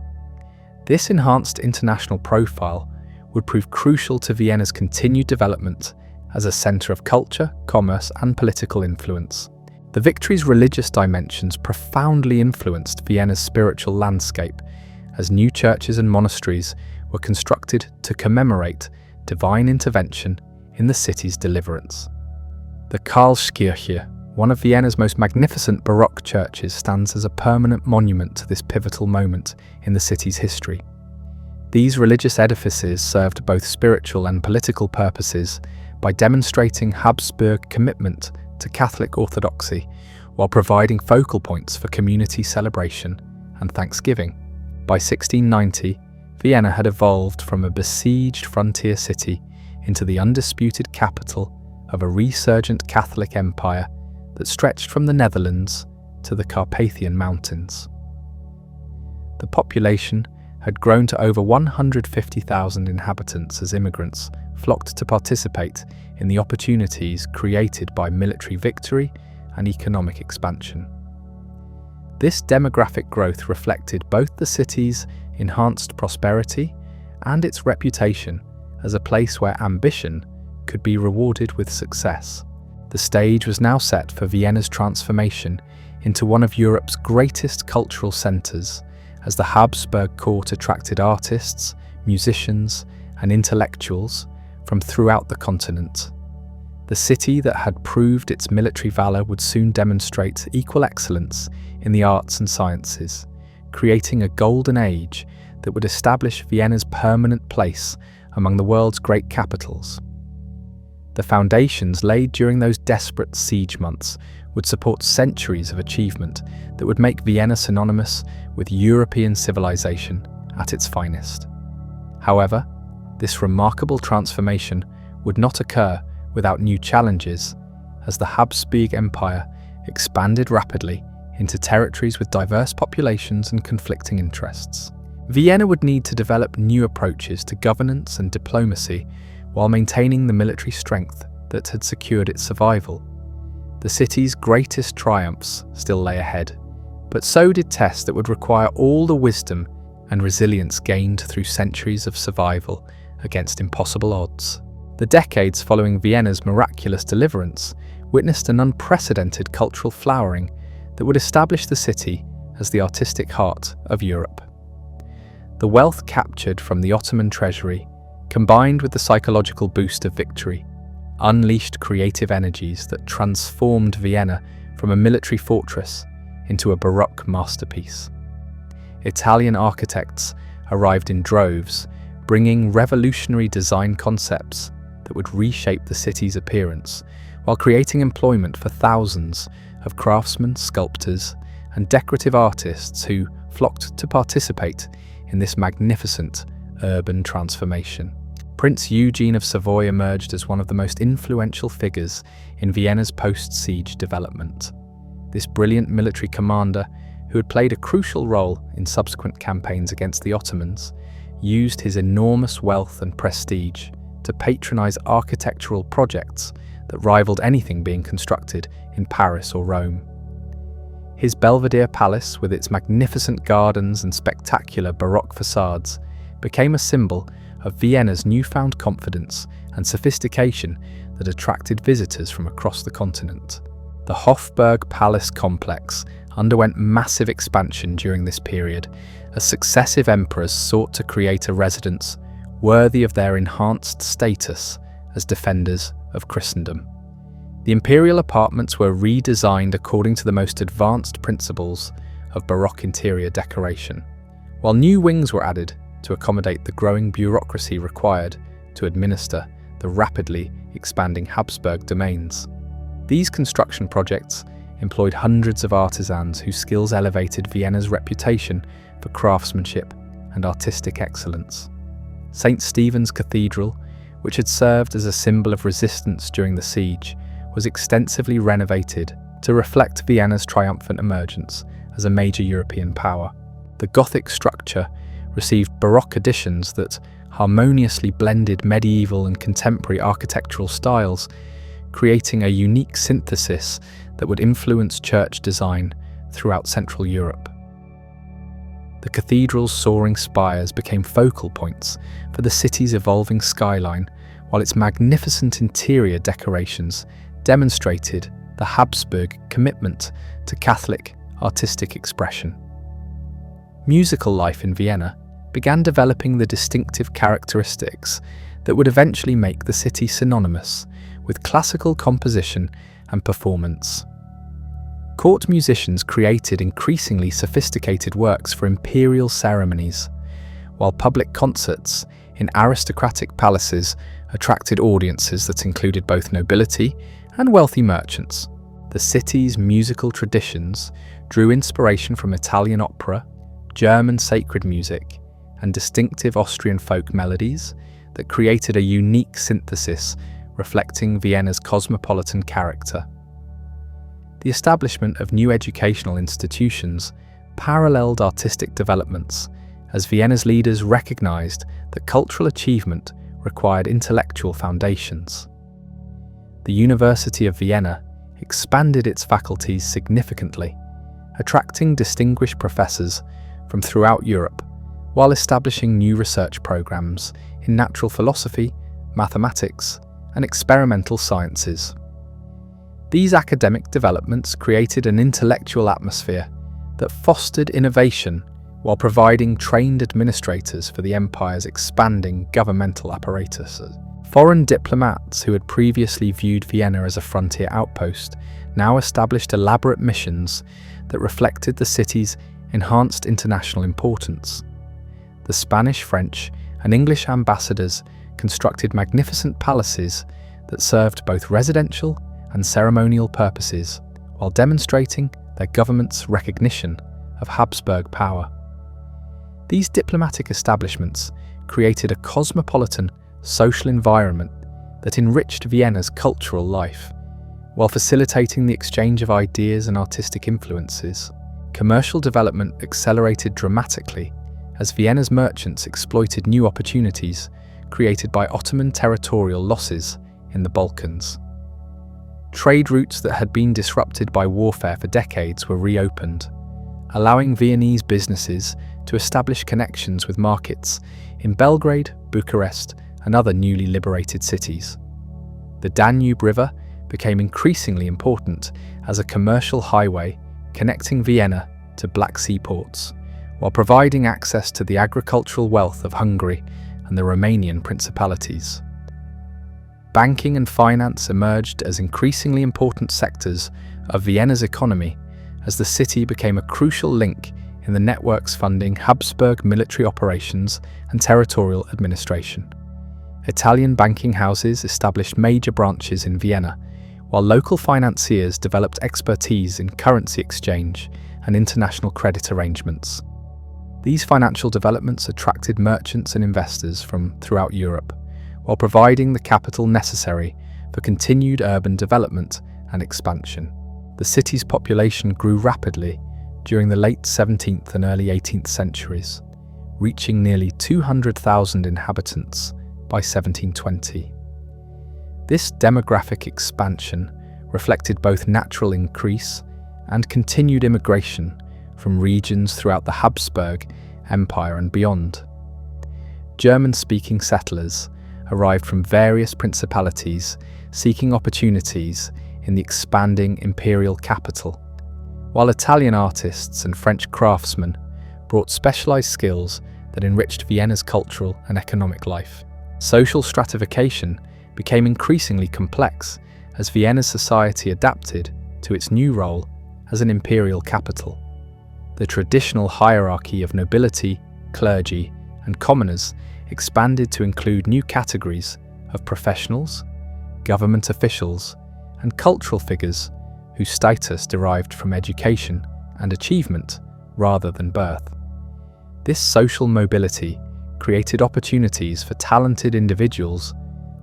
This enhanced international profile would prove crucial to Vienna's continued development as a centre of culture, commerce, and political influence. The victory's religious dimensions profoundly influenced Vienna's spiritual landscape, as new churches and monasteries were constructed to commemorate divine intervention in the city's deliverance. The Karlskirche, one of Vienna's most magnificent Baroque churches, stands as a permanent monument to this pivotal moment in the city's history. These religious edifices served both spiritual and political purposes by demonstrating Habsburg commitment to Catholic orthodoxy, while providing focal points for community celebration and thanksgiving. By 1690, Vienna had evolved from a besieged frontier city into the undisputed capital of a resurgent Catholic empire that stretched from the Netherlands to the Carpathian Mountains. The population had grown to over 150,000 inhabitants as immigrants flocked to participate in the opportunities created by military victory and economic expansion. This demographic growth reflected both the city's enhanced prosperity and its reputation as a place where ambition could be rewarded with success. The stage was now set for Vienna's transformation into one of Europe's greatest cultural centres, as the Habsburg court attracted artists, musicians, and intellectuals from throughout the continent. The city that had proved its military valor would soon demonstrate equal excellence in the arts and sciences, creating a golden age that would establish Vienna's permanent place among the world's great capitals. The foundations laid during those desperate siege months would support centuries of achievement that would make Vienna synonymous with European civilization at its finest. However, this remarkable transformation would not occur without new challenges, as the Habsburg Empire expanded rapidly into territories with diverse populations and conflicting interests. Vienna would need to develop new approaches to governance and diplomacy while maintaining the military strength that had secured its survival. The city's greatest triumphs still lay ahead, but so did tests that would require all the wisdom and resilience gained through centuries of survival against impossible odds. The decades following Vienna's miraculous deliverance witnessed an unprecedented cultural flowering that would establish the city as the artistic heart of Europe. The wealth captured from the Ottoman treasury, combined with the psychological boost of victory, unleashed creative energies that transformed Vienna from a military fortress into a Baroque masterpiece. Italian architects arrived in droves, bringing revolutionary design concepts that would reshape the city's appearance, while creating employment for thousands of craftsmen, sculptors, and decorative artists who flocked to participate in this magnificent urban transformation. Prince Eugene of Savoy emerged as one of the most influential figures in Vienna's post-siege development. This brilliant military commander, who had played a crucial role in subsequent campaigns against the Ottomans, used his enormous wealth and prestige to patronize architectural projects that rivaled anything being constructed in Paris or Rome. His Belvedere Palace, with its magnificent gardens and spectacular Baroque facades, became a symbol of Vienna's newfound confidence and sophistication that attracted visitors from across the continent. The Hofburg Palace complex underwent massive expansion during this period, as successive emperors sought to create a residence worthy of their enhanced status as defenders of Christendom. The imperial apartments were redesigned according to the most advanced principles of Baroque interior decoration, while new wings were added to accommodate the growing bureaucracy required to administer the rapidly expanding Habsburg domains. These construction projects employed hundreds of artisans whose skills elevated Vienna's reputation for craftsmanship and artistic excellence. St. Stephen's Cathedral, which had served as a symbol of resistance during the siege, was extensively renovated to reflect Vienna's triumphant emergence as a major European power. The Gothic structure received Baroque additions that harmoniously blended medieval and contemporary architectural styles, creating a unique synthesis that would influence church design throughout Central Europe. The cathedral's soaring spires became focal points for the city's evolving skyline, while its magnificent interior decorations demonstrated the Habsburg commitment to Catholic artistic expression. Musical life in Vienna began developing the distinctive characteristics that would eventually make the city synonymous with classical composition and performance. Court musicians created increasingly sophisticated works for imperial ceremonies, while public concerts in aristocratic palaces attracted audiences that included both nobility and wealthy merchants. The city's musical traditions drew inspiration from Italian opera, German sacred music, and distinctive Austrian folk melodies that created a unique synthesis reflecting Vienna's cosmopolitan character. The establishment of new educational institutions paralleled artistic developments, as Vienna's leaders recognized that cultural achievement required intellectual foundations. The University of Vienna expanded its faculties significantly, attracting distinguished professors from throughout Europe, while establishing new research programs in natural philosophy, mathematics, and experimental sciences. These academic developments created an intellectual atmosphere that fostered innovation while providing trained administrators for the empire's expanding governmental apparatuses. Foreign diplomats who had previously viewed Vienna as a frontier outpost now established elaborate missions that reflected the city's enhanced international importance. The Spanish, French, and English ambassadors constructed magnificent palaces that served both residential and ceremonial purposes, while demonstrating their government's recognition of Habsburg power. These diplomatic establishments created a cosmopolitan social environment that enriched Vienna's cultural life, while facilitating the exchange of ideas and artistic influences. Commercial development accelerated dramatically as Vienna's merchants exploited new opportunities created by Ottoman territorial losses in the Balkans. Trade routes that had been disrupted by warfare for decades were reopened, allowing Viennese businesses to establish connections with markets in Belgrade, Bucharest, and other newly liberated cities. The Danube River became increasingly important as a commercial highway connecting Vienna to Black Sea ports, while providing access to the agricultural wealth of Hungary and the Romanian principalities. Banking and finance emerged as increasingly important sectors of Vienna's economy as the city became a crucial link in the networks funding Habsburg military operations and territorial administration. Italian banking houses established major branches in Vienna, while local financiers developed expertise in currency exchange and international credit arrangements. These financial developments attracted merchants and investors from throughout Europe, while providing the capital necessary for continued urban development and expansion. The city's population grew rapidly during the late 17th and early 18th centuries, reaching nearly 200,000 inhabitants by 1720. This demographic expansion reflected both natural increase and continued immigration from regions throughout the Habsburg Empire and beyond. German-speaking settlers arrived from various principalities seeking opportunities in the expanding imperial capital, while Italian artists and French craftsmen brought specialized skills that enriched Vienna's cultural and economic life. Social stratification became increasingly complex as Vienna's society adapted to its new role as an imperial capital. The traditional hierarchy of nobility, clergy, and commoners expanded to include new categories of professionals, government officials, and cultural figures whose status derived from education and achievement rather than birth. This social mobility created opportunities for talented individuals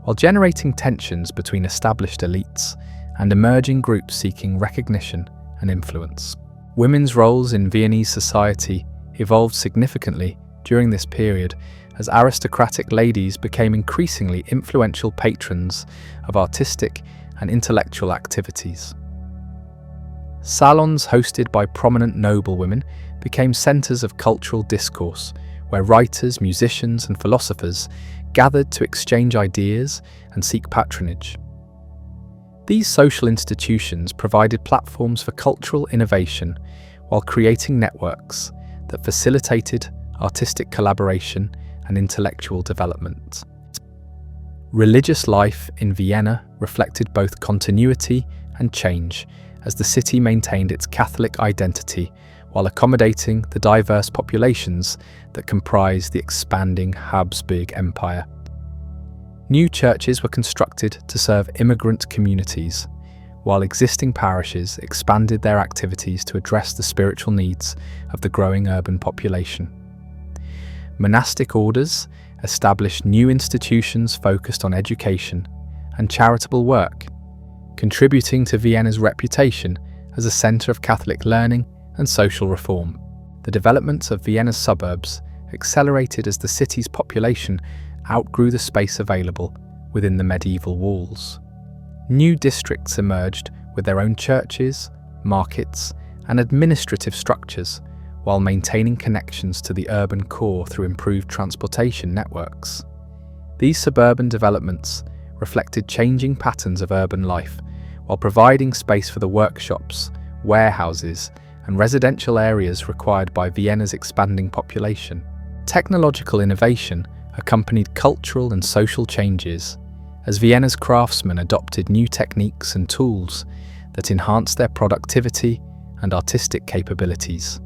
while generating tensions between established elites and emerging groups seeking recognition and influence. Women's roles in Viennese society evolved significantly during this period as aristocratic ladies became increasingly influential patrons of artistic and intellectual activities. Salons hosted by prominent noblewomen became centers of cultural discourse, where writers, musicians, and philosophers gathered to exchange ideas and seek patronage. These social institutions provided platforms for cultural innovation while creating networks that facilitated artistic collaboration and intellectual development. Religious life in Vienna reflected both continuity and change as the city maintained its Catholic identity while accommodating the diverse populations that comprise the expanding Habsburg Empire. New churches were constructed to serve immigrant communities, while existing parishes expanded their activities to address the spiritual needs of the growing urban population. Monastic orders established new institutions focused on education and charitable work, contributing to Vienna's reputation as a centre of Catholic learning and social reform. The development of Vienna's suburbs accelerated as the city's population outgrew the space available within the medieval walls. New districts emerged with their own churches, markets, and administrative structures, while maintaining connections to the urban core through improved transportation networks. These suburban developments reflected changing patterns of urban life, while providing space for the workshops, warehouses, and residential areas required by Vienna's expanding population. Technological innovation accompanied cultural and social changes as Vienna's craftsmen adopted new techniques and tools that enhanced their productivity and artistic capabilities.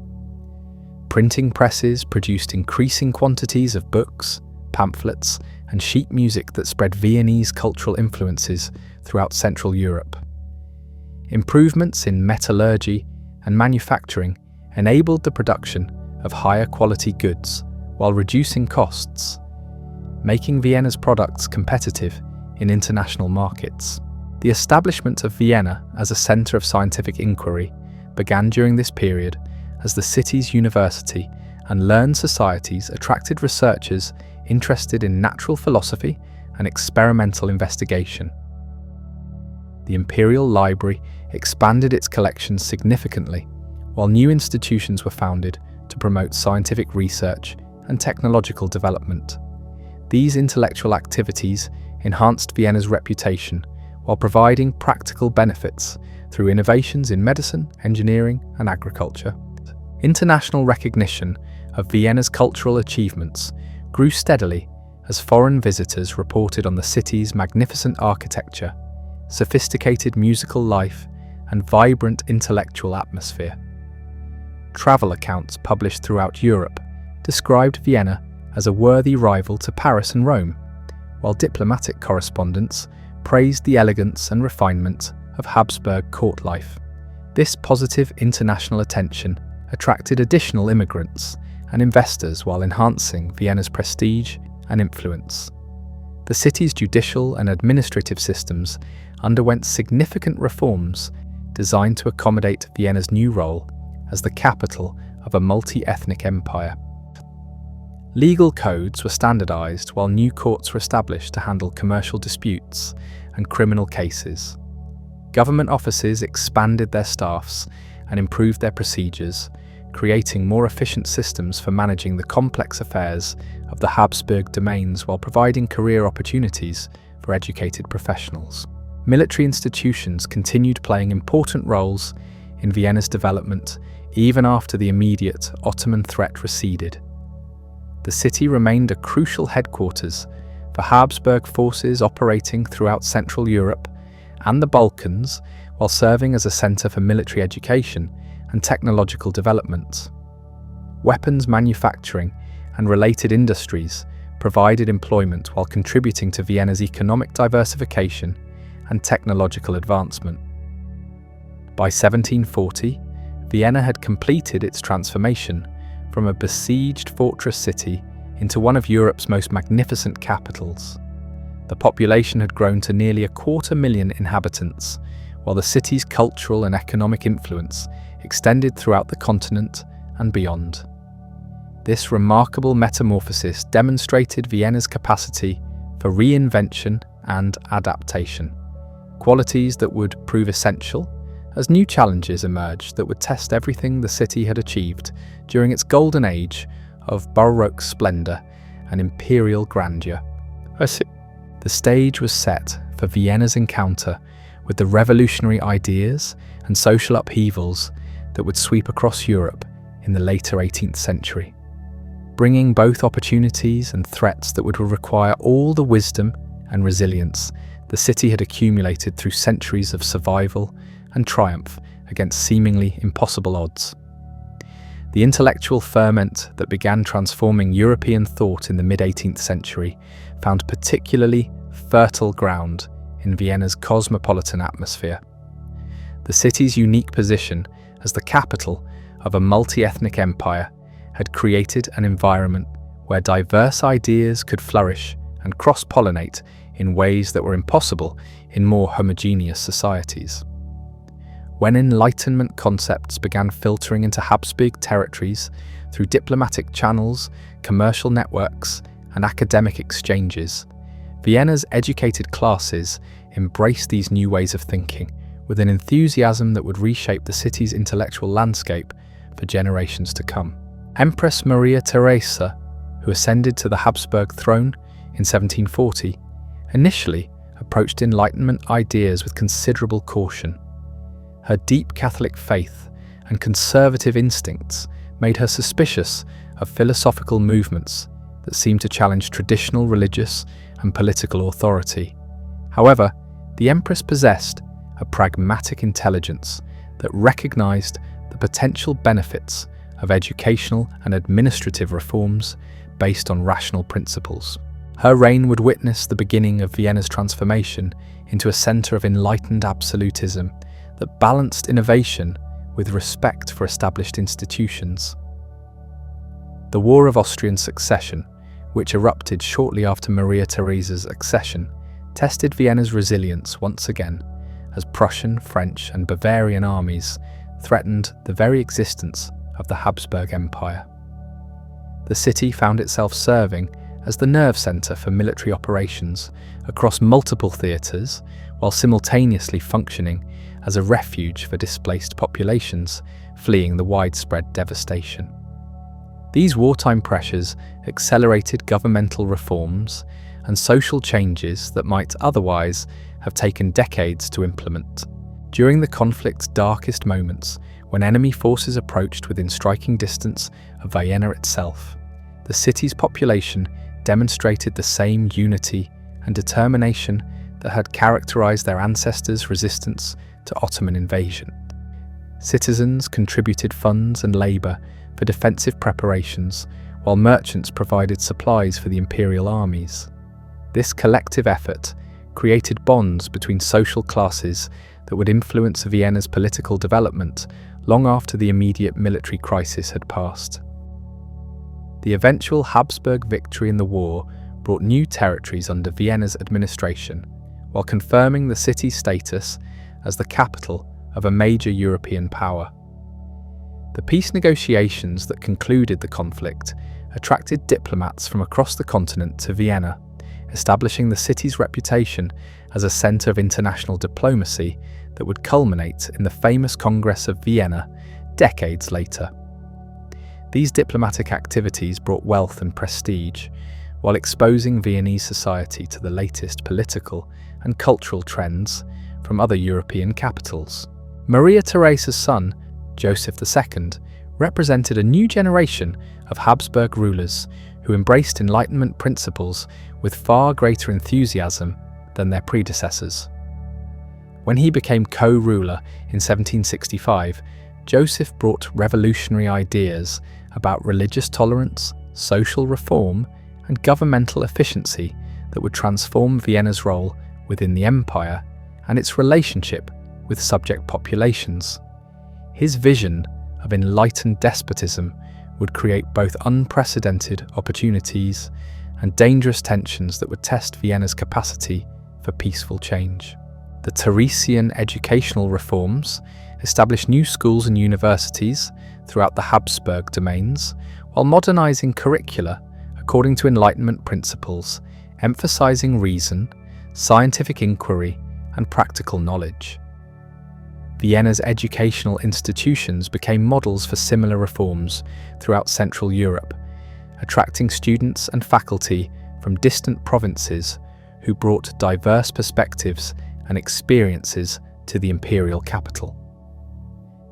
Printing presses produced increasing quantities of books, pamphlets, and sheet music that spread Viennese cultural influences throughout Central Europe. Improvements in metallurgy and manufacturing enabled the production of higher quality goods while reducing costs, making Vienna's products competitive in international markets. The establishment of Vienna as a centre of scientific inquiry began during this period as the city's university and learned societies attracted researchers interested in natural philosophy and experimental investigation. The Imperial Library expanded its collections significantly, while new institutions were founded to promote scientific research and technological development. These intellectual activities enhanced Vienna's reputation while providing practical benefits through innovations in medicine, engineering, and agriculture. International recognition of Vienna's cultural achievements grew steadily as foreign visitors reported on the city's magnificent architecture, sophisticated musical life, and vibrant intellectual atmosphere. Travel accounts published throughout Europe described Vienna as a worthy rival to Paris and Rome, while diplomatic correspondence praised the elegance and refinement of Habsburg court life. This positive international attention attracted additional immigrants and investors while enhancing Vienna's prestige and influence. The city's judicial and administrative systems underwent significant reforms designed to accommodate Vienna's new role as the capital of a multi-ethnic empire. Legal codes were standardized while new courts were established to handle commercial disputes and criminal cases. Government offices expanded their staffs and improved their procedures, creating more efficient systems for managing the complex affairs of the Habsburg domains while providing career opportunities for educated professionals. Military institutions continued playing important roles in Vienna's development even after the immediate Ottoman threat receded. The city remained a crucial headquarters for Habsburg forces operating throughout Central Europe and the Balkans, while serving as a centre for military education and technological development. Weapons manufacturing and related industries provided employment while contributing to Vienna's economic diversification and technological advancement. By 1740, Vienna had completed its transformation from a besieged fortress city into one of Europe's most magnificent capitals. The population had grown to nearly 250,000 inhabitants, while the city's cultural and economic influence extended throughout the continent and beyond. This remarkable metamorphosis demonstrated Vienna's capacity for reinvention and adaptation, qualities that would prove essential as new challenges emerged that would test everything the city had achieved during its golden age of Baroque splendor and imperial grandeur. The stage was set for Vienna's encounter with the revolutionary ideas and social upheavals that would sweep across Europe in the later 18th century, bringing both opportunities and threats that would require all the wisdom and resilience the city had accumulated through centuries of survival and triumph against seemingly impossible odds. The intellectual ferment that began transforming European thought in the mid-18th century found particularly fertile ground in Vienna's cosmopolitan atmosphere. The city's unique position as the capital of a multi-ethnic empire had created an environment where diverse ideas could flourish and cross-pollinate in ways that were impossible in more homogeneous societies. When Enlightenment concepts began filtering into Habsburg territories through diplomatic channels, commercial networks, and academic exchanges, Vienna's educated classes embraced these new ways of thinking with an enthusiasm that would reshape the city's intellectual landscape for generations to come. Empress Maria Theresa, who ascended to the Habsburg throne in 1740, initially approached Enlightenment ideas with considerable caution. Her deep Catholic faith and conservative instincts made her suspicious of philosophical movements that seemed to challenge traditional religious and political authority. However, the empress possessed a pragmatic intelligence that recognized the potential benefits of educational and administrative reforms based on rational principles. Her reign would witness the beginning of Vienna's transformation into a center of enlightened absolutism that balanced innovation with respect for established institutions. The War of Austrian Succession, which erupted shortly after Maria Theresa's accession, tested Vienna's resilience once again as Prussian, French, and Bavarian armies threatened the very existence of the Habsburg Empire. The city found itself serving as the nerve center for military operations across multiple theaters, while simultaneously functioning as a refuge for displaced populations fleeing the widespread devastation. These wartime pressures accelerated governmental reforms and social changes that might otherwise have taken decades to implement. During the conflict's darkest moments, when enemy forces approached within striking distance of Vienna itself, the city's population demonstrated the same unity and determination that had characterized their ancestors' resistance to Ottoman invasion. Citizens contributed funds and labor for defensive preparations, while merchants provided supplies for the imperial armies. This collective effort created bonds between social classes that would influence Vienna's political development long after the immediate military crisis had passed. The eventual Habsburg victory in the war brought new territories under Vienna's administration, while confirming the city's status as the capital of a major European power. The peace negotiations that concluded the conflict attracted diplomats from across the continent to Vienna, establishing the city's reputation as a center of international diplomacy that would culminate in the famous Congress of Vienna decades later. These diplomatic activities brought wealth and prestige, while exposing Viennese society to the latest political and cultural trends from other European capitals. Maria Theresa's son, Joseph II, represented a new generation of Habsburg rulers who embraced Enlightenment principles with far greater enthusiasm than their predecessors. When he became co-ruler in 1765, Joseph brought revolutionary ideas about religious tolerance, social reform, and governmental efficiency that would transform Vienna's role within the empire and its relationship with subject populations. His vision of enlightened despotism would create both unprecedented opportunities and dangerous tensions that would test Vienna's capacity for peaceful change. The Theresian educational reforms established new schools and universities throughout the Habsburg domains, while modernizing curricula according to Enlightenment principles, emphasizing reason, scientific inquiry, and practical knowledge. Vienna's educational institutions became models for similar reforms throughout Central Europe, attracting students and faculty from distant provinces who brought diverse perspectives and experiences to the imperial capital.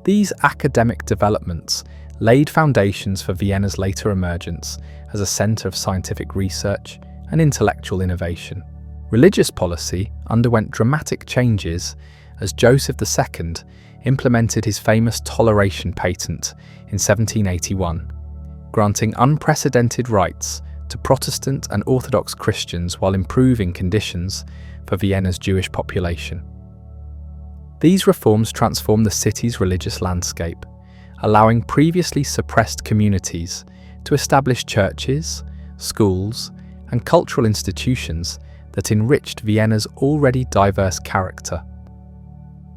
These academic developments laid foundations for Vienna's later emergence as a center of scientific research and intellectual innovation. Religious policy underwent dramatic changes as Joseph II implemented his famous toleration patent in 1781, granting unprecedented rights to Protestant and Orthodox Christians while improving conditions for Vienna's Jewish population. These reforms transformed the city's religious landscape, allowing previously suppressed communities to establish churches, schools, and cultural institutions that enriched Vienna's already diverse character.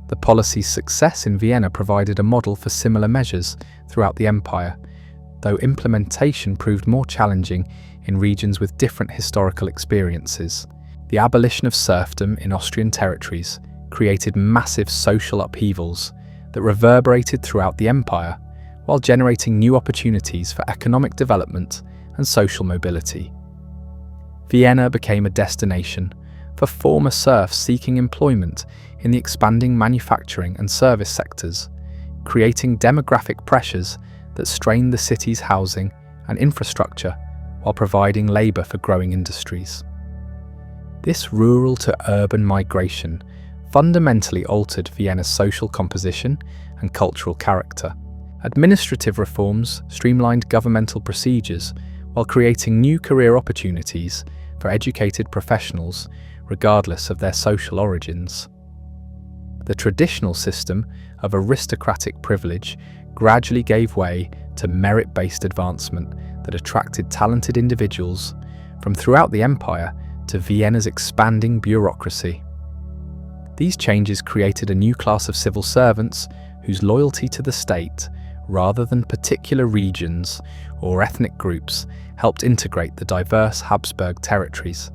The policy's success in Vienna provided a model for similar measures throughout the empire, though implementation proved more challenging in regions with different historical experiences. The abolition of serfdom in Austrian territories created massive social upheavals that reverberated throughout the empire, while generating new opportunities for economic development and social mobility. Vienna became a destination for former serfs seeking employment in the expanding manufacturing and service sectors, creating demographic pressures that strained the city's housing and infrastructure while providing labour for growing industries. This rural to urban migration fundamentally altered Vienna's social composition and cultural character. Administrative reforms streamlined governmental procedures while creating new career opportunities for educated professionals regardless of their social origins. The traditional system of aristocratic privilege gradually gave way to merit-based advancement that attracted talented individuals from throughout the empire to Vienna's expanding bureaucracy. These changes created a new class of civil servants whose loyalty to the state, rather than particular regions or ethnic groups, helped integrate the diverse Habsburg territories.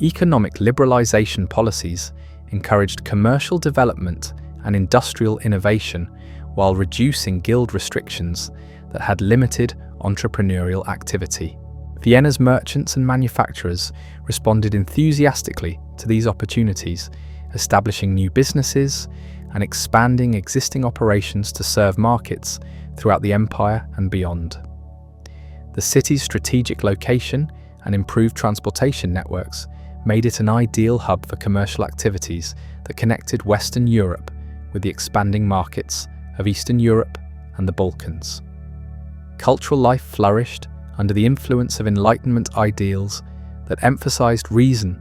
Economic liberalization policies encouraged commercial development and industrial innovation while reducing guild restrictions that had limited entrepreneurial activity. Vienna's merchants and manufacturers responded enthusiastically to these opportunities, establishing new businesses and expanding existing operations to serve markets throughout the empire and beyond. The city's strategic location and improved transportation networks made it an ideal hub for commercial activities that connected Western Europe with the expanding markets of Eastern Europe and the Balkans. Cultural life flourished under the influence of Enlightenment ideals that emphasized reason,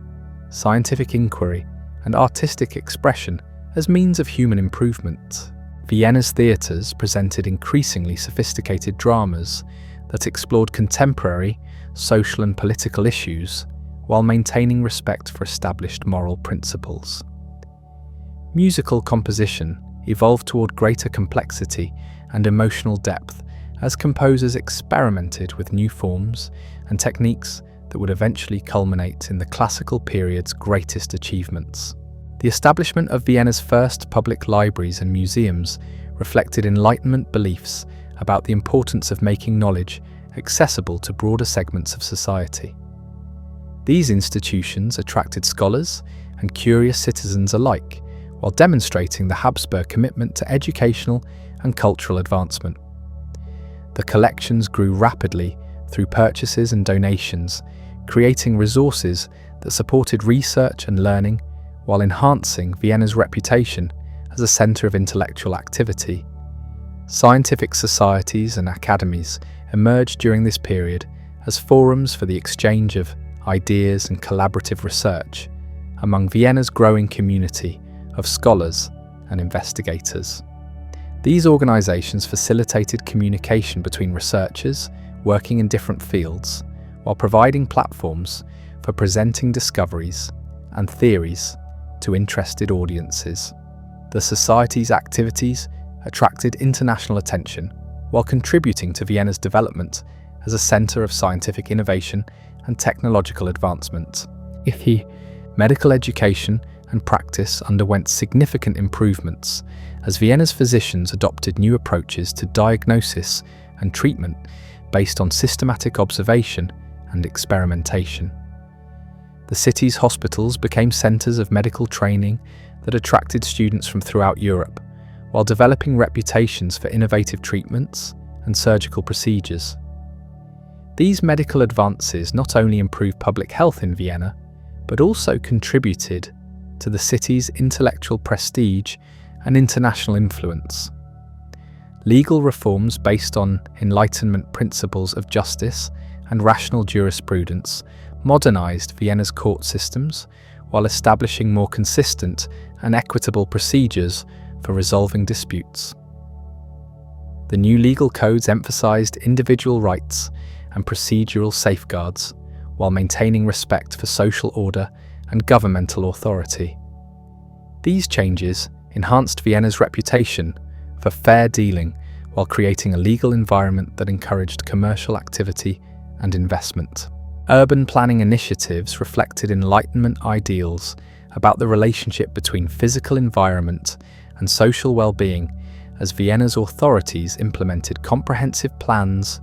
scientific inquiry, and artistic expression as means of human improvement. Vienna's theatres presented increasingly sophisticated dramas that explored contemporary social and political issues while maintaining respect for established moral principles. Musical composition evolved toward greater complexity and emotional depth as composers experimented with new forms and techniques that would eventually culminate in the classical period's greatest achievements. The establishment of Vienna's first public libraries and museums reflected Enlightenment beliefs about the importance of making knowledge accessible to broader segments of society. These institutions attracted scholars and curious citizens alike, while demonstrating the Habsburg commitment to educational and cultural advancement. The collections grew rapidly through purchases and donations, creating resources that supported research and learning while enhancing Vienna's reputation as a centre of intellectual activity. Scientific societies and academies emerged during this period as forums for the exchange of ideas and collaborative research among Vienna's growing community of scholars and investigators. These organisations facilitated communication between researchers working in different fields, while providing platforms for presenting discoveries and theories to interested audiences. The Society's activities attracted international attention while contributing to Vienna's development as a centre of scientific innovation and technological advancement. Medical education and practice underwent significant improvements as Vienna's physicians adopted new approaches to diagnosis and treatment based on systematic observation and experimentation. The city's hospitals became centres of medical training that attracted students from throughout Europe, while developing reputations for innovative treatments and surgical procedures. These medical advances not only improved public health in Vienna, but also contributed to the city's intellectual prestige and international influence. Legal reforms based on Enlightenment principles of justice and rational jurisprudence modernized Vienna's court systems while establishing more consistent and equitable procedures for resolving disputes. The new legal codes emphasized individual rights and procedural safeguards while maintaining respect for social order and governmental authority. These changes enhanced Vienna's reputation for fair dealing while creating a legal environment that encouraged commercial activity and investment. Urban planning initiatives reflected Enlightenment ideals about the relationship between physical environment and social well-being as Vienna's authorities implemented comprehensive plans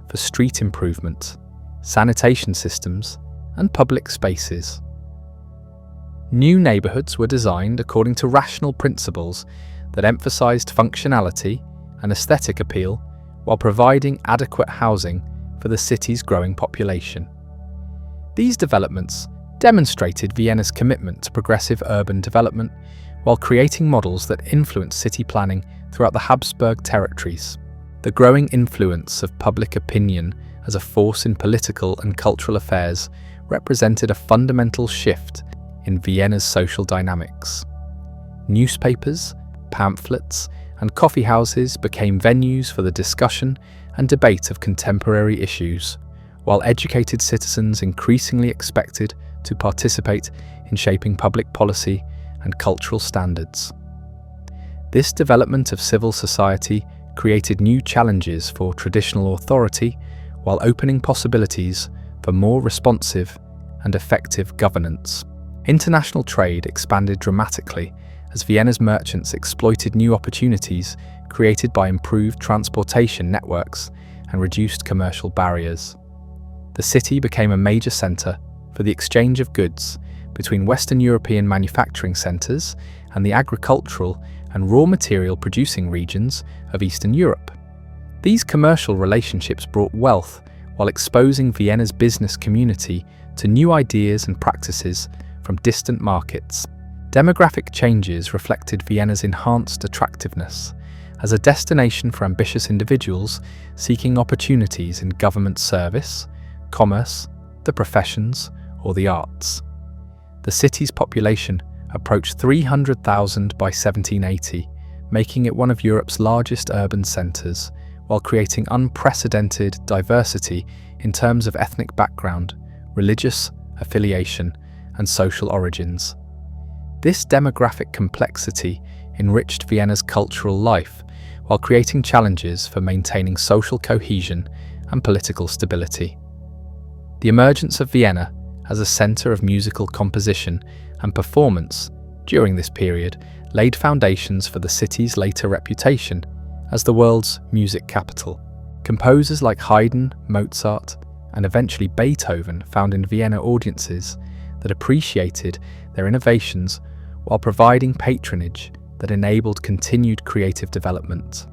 for street improvement, sanitation systems, and public spaces. New neighbourhoods were designed according to rational principles that emphasized functionality and aesthetic appeal while providing adequate housing for the city's growing population. These developments demonstrated Vienna's commitment to progressive urban development while creating models that influenced city planning throughout the Habsburg territories. The growing influence of public opinion as a force in political and cultural affairs represented a fundamental shift in Vienna's social dynamics. Newspapers, pamphlets, and coffee houses became venues for the discussion and debate of contemporary issues, while educated citizens increasingly expected to participate in shaping public policy and cultural standards. This development of civil society created new challenges for traditional authority while opening possibilities for more responsive and effective governance. International trade expanded dramatically as Vienna's merchants exploited new opportunities created by improved transportation networks and reduced commercial barriers. The city became a major centre for the exchange of goods between Western European manufacturing centres and the agricultural and raw material producing regions of Eastern Europe. These commercial relationships brought wealth while exposing Vienna's business community to new ideas and practices from distant markets. Demographic changes reflected Vienna's enhanced attractiveness as a destination for ambitious individuals seeking opportunities in government service, commerce, the professions, or the arts. The city's population approached 300,000 by 1780, making it one of Europe's largest urban centres, while creating unprecedented diversity in terms of ethnic background, religious affiliation, and social origins. This demographic complexity enriched Vienna's cultural life, while creating challenges for maintaining social cohesion and political stability. The emergence of Vienna as a centre of musical composition and performance during this period laid foundations for the city's later reputation as the world's music capital. Composers like Haydn, Mozart, and eventually Beethoven found in Vienna audiences that appreciated their innovations while providing patronage that enabled continued creative development.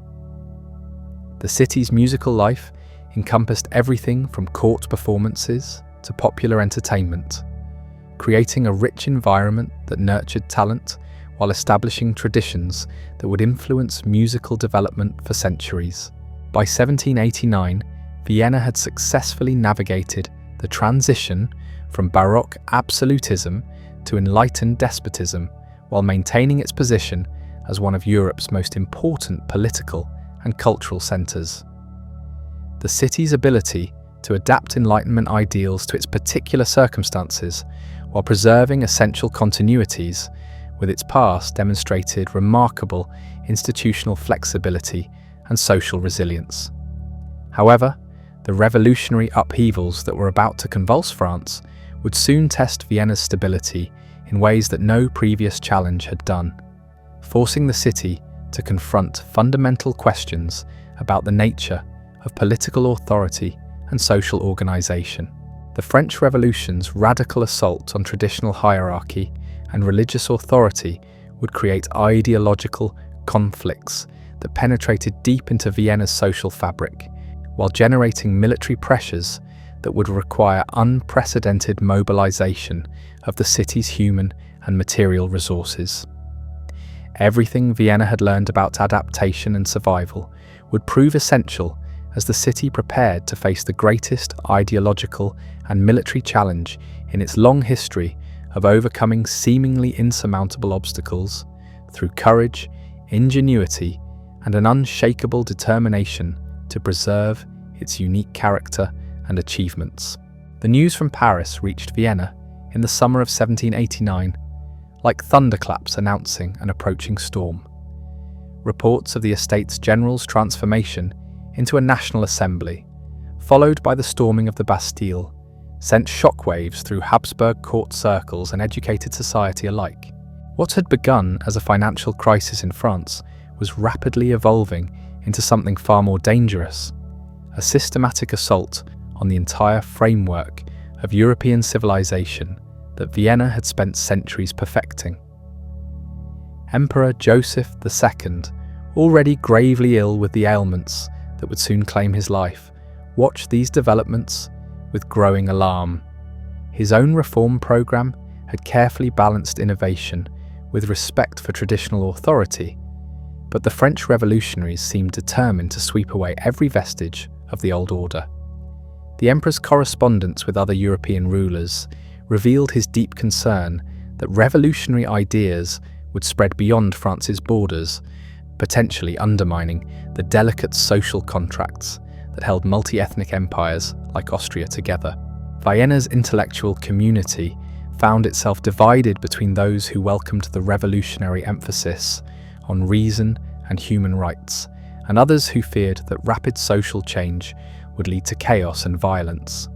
The city's musical life encompassed everything from court performances to popular entertainment, creating a rich environment that nurtured talent while establishing traditions that would influence musical development for centuries. By 1789, Vienna had successfully navigated the transition from Baroque absolutism to Enlightened despotism while maintaining its position as one of Europe's most important political and cultural centres. The city's ability to adapt Enlightenment ideals to its particular circumstances while preserving essential continuities with its past demonstrated remarkable institutional flexibility and social resilience. However, the revolutionary upheavals that were about to convulse France would soon test Vienna's stability in ways that no previous challenge had done, forcing the city to confront fundamental questions about the nature of political authority and social organisation. The French Revolution's radical assault on traditional hierarchy and religious authority would create ideological conflicts that penetrated deep into Vienna's social fabric, while generating military pressures that would require unprecedented mobilization of the city's human and material resources. Everything Vienna had learned about adaptation and survival would prove essential as the city prepared to face the greatest ideological and military challenge in its long history of overcoming seemingly insurmountable obstacles through courage, ingenuity, and an unshakable determination to preserve its unique character and achievements. The news from Paris reached Vienna in the summer of 1789, like thunderclaps announcing an approaching storm. Reports of the Estates General's transformation into a national assembly, followed by the storming of the Bastille, sent shockwaves through Habsburg court circles and educated society alike. What had begun as a financial crisis in France was rapidly evolving into something far more dangerous, a systematic assault on the entire framework of European civilization that Vienna had spent centuries perfecting. Emperor Joseph II, already gravely ill with the ailments that would soon claim his life, watched these developments with growing alarm. His own reform program had carefully balanced innovation with respect for traditional authority, but the French revolutionaries seemed determined to sweep away every vestige of the old order. The emperor's correspondence with other European rulers revealed his deep concern that revolutionary ideas would spread beyond France's borders, potentially undermining the delicate social contracts that held multi-ethnic empires like Austria together. Vienna's intellectual community found itself divided between those who welcomed the revolutionary emphasis on reason and human rights, and others who feared that rapid social change would lead to chaos and violence.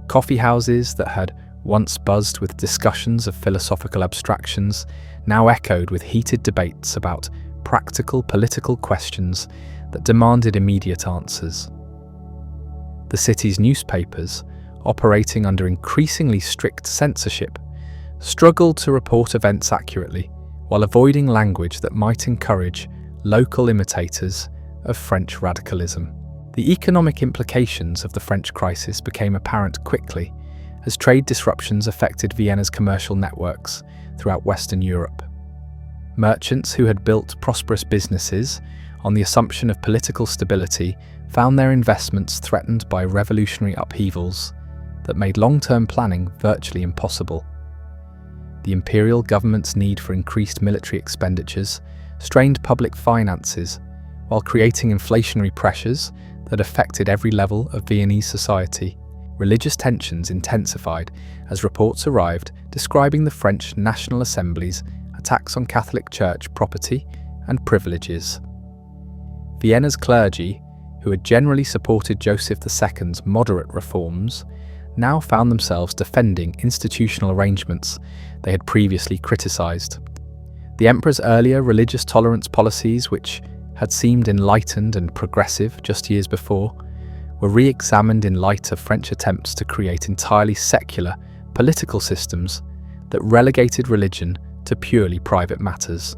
Coffee houses that had once buzzed with discussions of philosophical abstractions now echoed with heated debates about practical political questions that demanded immediate answers. The city's newspapers, operating under increasingly strict censorship, struggled to report events accurately while avoiding language that might encourage local imitators of French radicalism. The economic implications of the French crisis became apparent quickly as trade disruptions affected Vienna's commercial networks throughout Western Europe. Merchants who had built prosperous businesses on the assumption of political stability found their investments threatened by revolutionary upheavals that made long-term planning virtually impossible. The imperial government's need for increased military expenditures strained public finances while creating inflationary pressures that affected every level of Viennese society. Religious tensions intensified as reports arrived describing the French National Assembly's attacks on Catholic Church property and privileges. Vienna's clergy, who had generally supported Joseph II's moderate reforms, now found themselves defending institutional arrangements they had previously criticised. The emperor's earlier religious tolerance policies, which had seemed enlightened and progressive just years before, were re-examined in light of French attempts to create entirely secular political systems that relegated religion to purely private matters.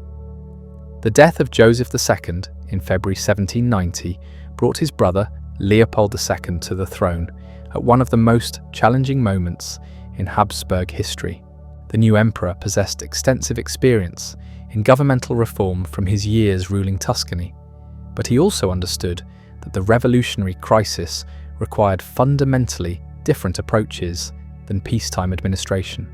The death of Joseph II in February 1790 brought his brother Leopold II to the throne at one of the most challenging moments in Habsburg history. The new emperor possessed extensive experience in governmental reform from his years ruling Tuscany, but he also understood that the revolutionary crisis required fundamentally different approaches than peacetime administration.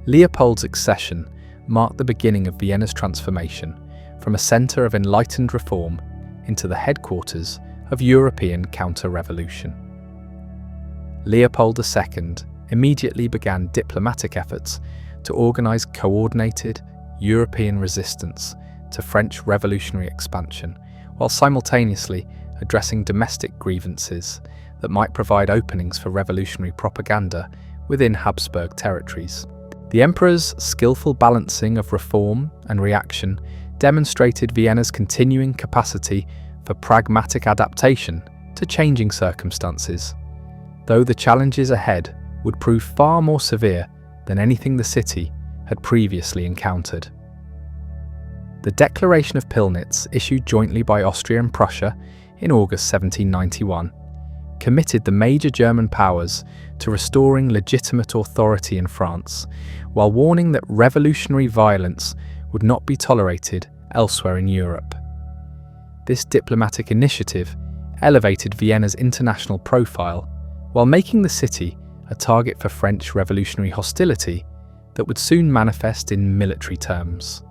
Leopold's accession marked the beginning of Vienna's transformation from a centre of enlightened reform into the headquarters of European counter-revolution. Leopold II immediately began diplomatic efforts to organise coordinated European resistance to French revolutionary expansion, while simultaneously addressing domestic grievances that might provide openings for revolutionary propaganda within Habsburg territories. The emperor's skillful balancing of reform and reaction demonstrated Vienna's continuing capacity for pragmatic adaptation to changing circumstances, though the challenges ahead would prove far more severe than anything the city had previously encountered. The Declaration of Pillnitz, issued jointly by Austria and Prussia in August 1791, committed the major German powers to restoring legitimate authority in France, while warning that revolutionary violence would not be tolerated elsewhere in Europe. This diplomatic initiative elevated Vienna's international profile, while making the city a target for French revolutionary hostility that would soon manifest in military terms.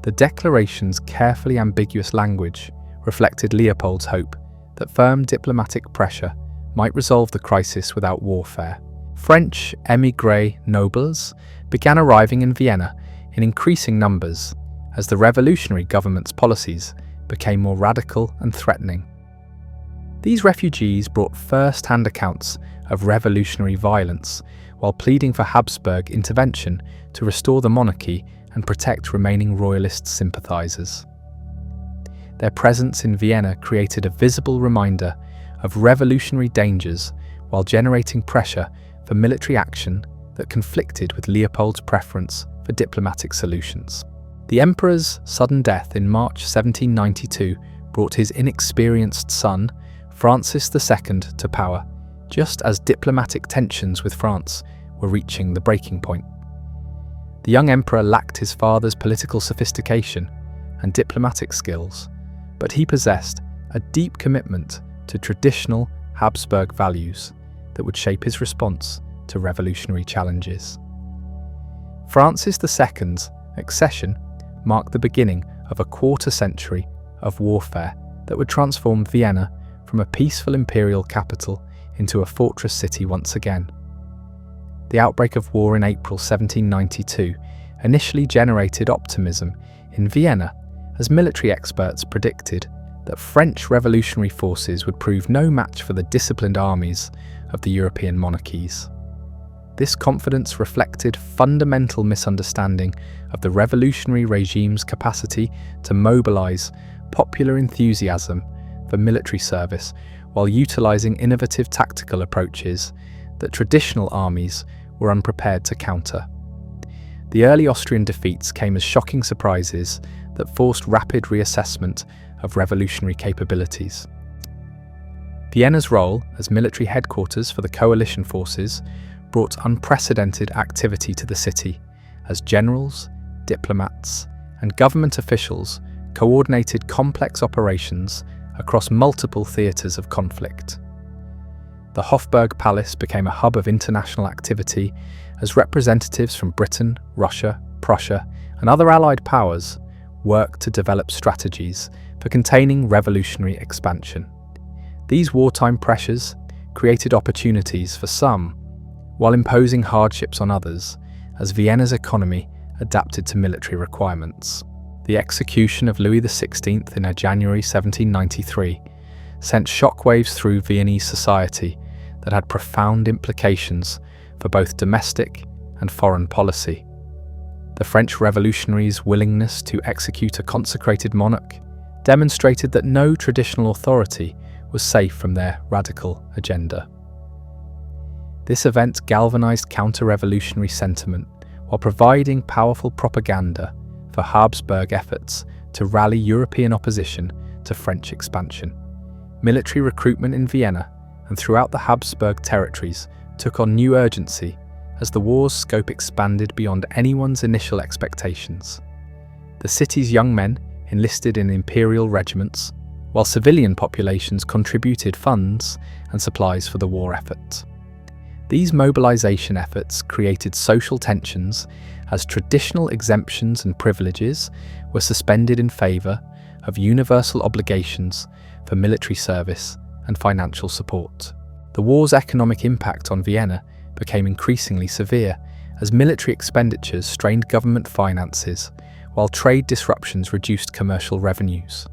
The declaration's carefully ambiguous language reflected Leopold's hope that firm diplomatic pressure might resolve the crisis without warfare. French émigré nobles began arriving in Vienna in increasing numbers as the revolutionary government's policies became more radical and threatening. These refugees brought first-hand accounts of revolutionary violence while pleading for Habsburg intervention to restore the monarchy and protect remaining royalist sympathisers. Their presence in Vienna created a visible reminder of revolutionary dangers while generating pressure for military action that conflicted with Leopold's preference for diplomatic solutions. The emperor's sudden death in March 1792 brought his inexperienced son, Francis II, to power, just as diplomatic tensions with France were reaching the breaking point. The young emperor lacked his father's political sophistication and diplomatic skills, but he possessed a deep commitment to traditional Habsburg values that would shape his response to revolutionary challenges. Francis II's accession marked the beginning of a quarter-century of warfare that would transform Vienna from a peaceful imperial capital into a fortress city once again. The outbreak of war in April 1792 initially generated optimism in Vienna, as military experts predicted that French revolutionary forces would prove no match for the disciplined armies of the European monarchies. This confidence reflected fundamental misunderstanding of the revolutionary regime's capacity to mobilize popular enthusiasm for military service while utilizing innovative tactical approaches that traditional armies were unprepared to counter. The early Austrian defeats came as shocking surprises that forced rapid reassessment of revolutionary capabilities. Vienna's role as military headquarters for the coalition forces brought unprecedented activity to the city, as generals, diplomats, and government officials coordinated complex operations across multiple theatres of conflict. The Hofburg Palace became a hub of international activity as representatives from Britain, Russia, Prussia, and other Allied powers worked to develop strategies for containing revolutionary expansion. These wartime pressures created opportunities for some, while imposing hardships on others, as Vienna's economy adapted to military requirements. The execution of Louis XVI in January 1793 sent shockwaves through Viennese society that had profound implications for both domestic and foreign policy. The French revolutionaries' willingness to execute a consecrated monarch demonstrated that no traditional authority was safe from their radical agenda. This event galvanized counter-revolutionary sentiment while providing powerful propaganda for Habsburg efforts to rally European opposition to French expansion. Military recruitment in Vienna and throughout the Habsburg territories took on new urgency as the war's scope expanded beyond anyone's initial expectations. The city's young men enlisted in imperial regiments, while civilian populations contributed funds and supplies for the war effort. These mobilization efforts created social tensions as traditional exemptions and privileges were suspended in favor of universal obligations for military service and financial support. The war's economic impact on Vienna became increasingly severe as military expenditures strained government finances while trade disruptions reduced commercial revenues.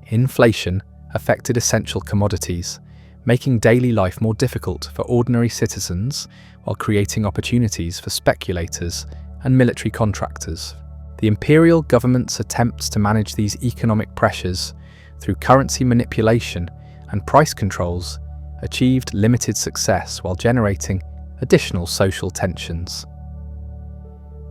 Inflation affected essential commodities, making daily life more difficult for ordinary citizens while creating opportunities for speculators and military contractors. The imperial government's attempts to manage these economic pressures through currency manipulation and price controls achieved limited success while generating additional social tensions.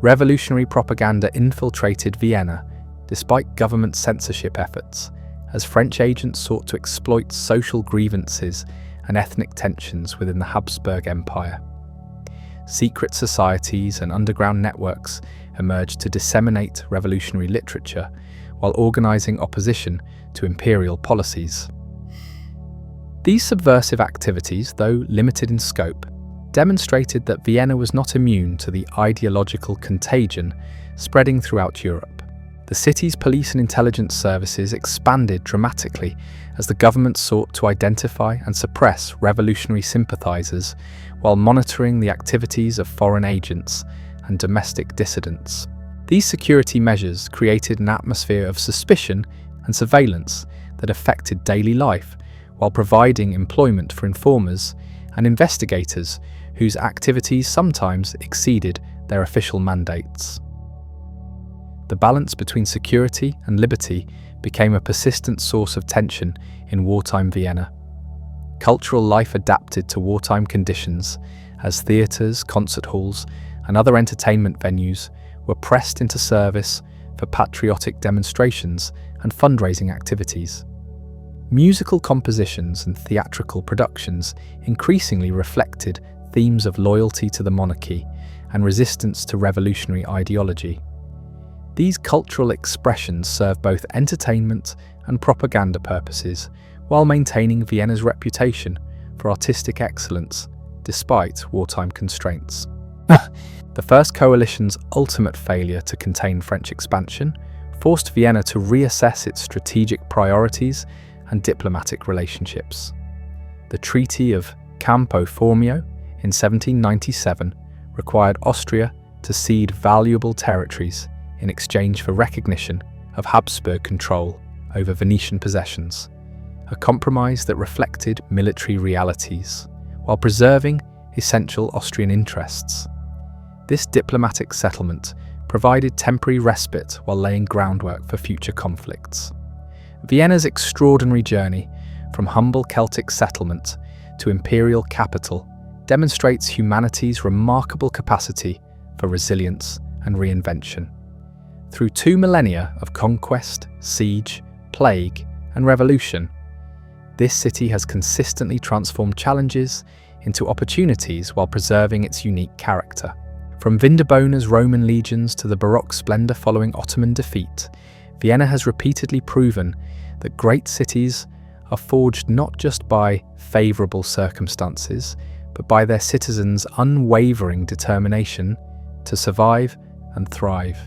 Revolutionary propaganda infiltrated Vienna despite government censorship efforts, as French agents sought to exploit social grievances and ethnic tensions within the Habsburg Empire. Secret societies and underground networks emerged to disseminate revolutionary literature while organizing opposition to imperial policies. These subversive activities, though limited in scope, demonstrated that Vienna was not immune to the ideological contagion spreading throughout Europe. The city's police and intelligence services expanded dramatically as the government sought to identify and suppress revolutionary sympathizers while monitoring the activities of foreign agents and domestic dissidents. These security measures created an atmosphere of suspicion and surveillance that affected daily life, while providing employment for informers and investigators whose activities sometimes exceeded their official mandates. The balance between security and liberty became a persistent source of tension in wartime Vienna. Cultural life adapted to wartime conditions as theatres, concert halls, and other entertainment venues were pressed into service for patriotic demonstrations and fundraising activities. Musical compositions and theatrical productions increasingly reflected themes of loyalty to the monarchy and resistance to revolutionary ideology. These cultural expressions serve both entertainment and propaganda purposes, while maintaining Vienna's reputation for artistic excellence despite wartime constraints. The First Coalition's ultimate failure to contain French expansion forced Vienna to reassess its strategic priorities and diplomatic relationships. The Treaty of Campo Formio in 1797 required Austria to cede valuable territories in exchange for recognition of Habsburg control over Venetian possessions, a compromise that reflected military realities while preserving essential Austrian interests. This diplomatic settlement provided temporary respite while laying groundwork for future conflicts. Vienna's extraordinary journey from humble Celtic settlement to imperial capital demonstrates humanity's remarkable capacity for resilience and reinvention. Through 2 millennia of conquest, siege, plague, and revolution, this city has consistently transformed challenges into opportunities while preserving its unique character. From Vindobon's Roman legions to the Baroque splendor following Ottoman defeat, Vienna has repeatedly proven that great cities are forged not just by favorable circumstances, but by their citizens' unwavering determination to survive and thrive.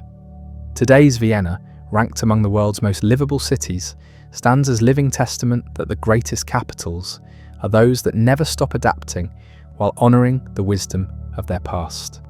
Today's Vienna, ranked among the world's most livable cities, stands as living testament that the greatest capitals are those that never stop adapting while honoring the wisdom of their past.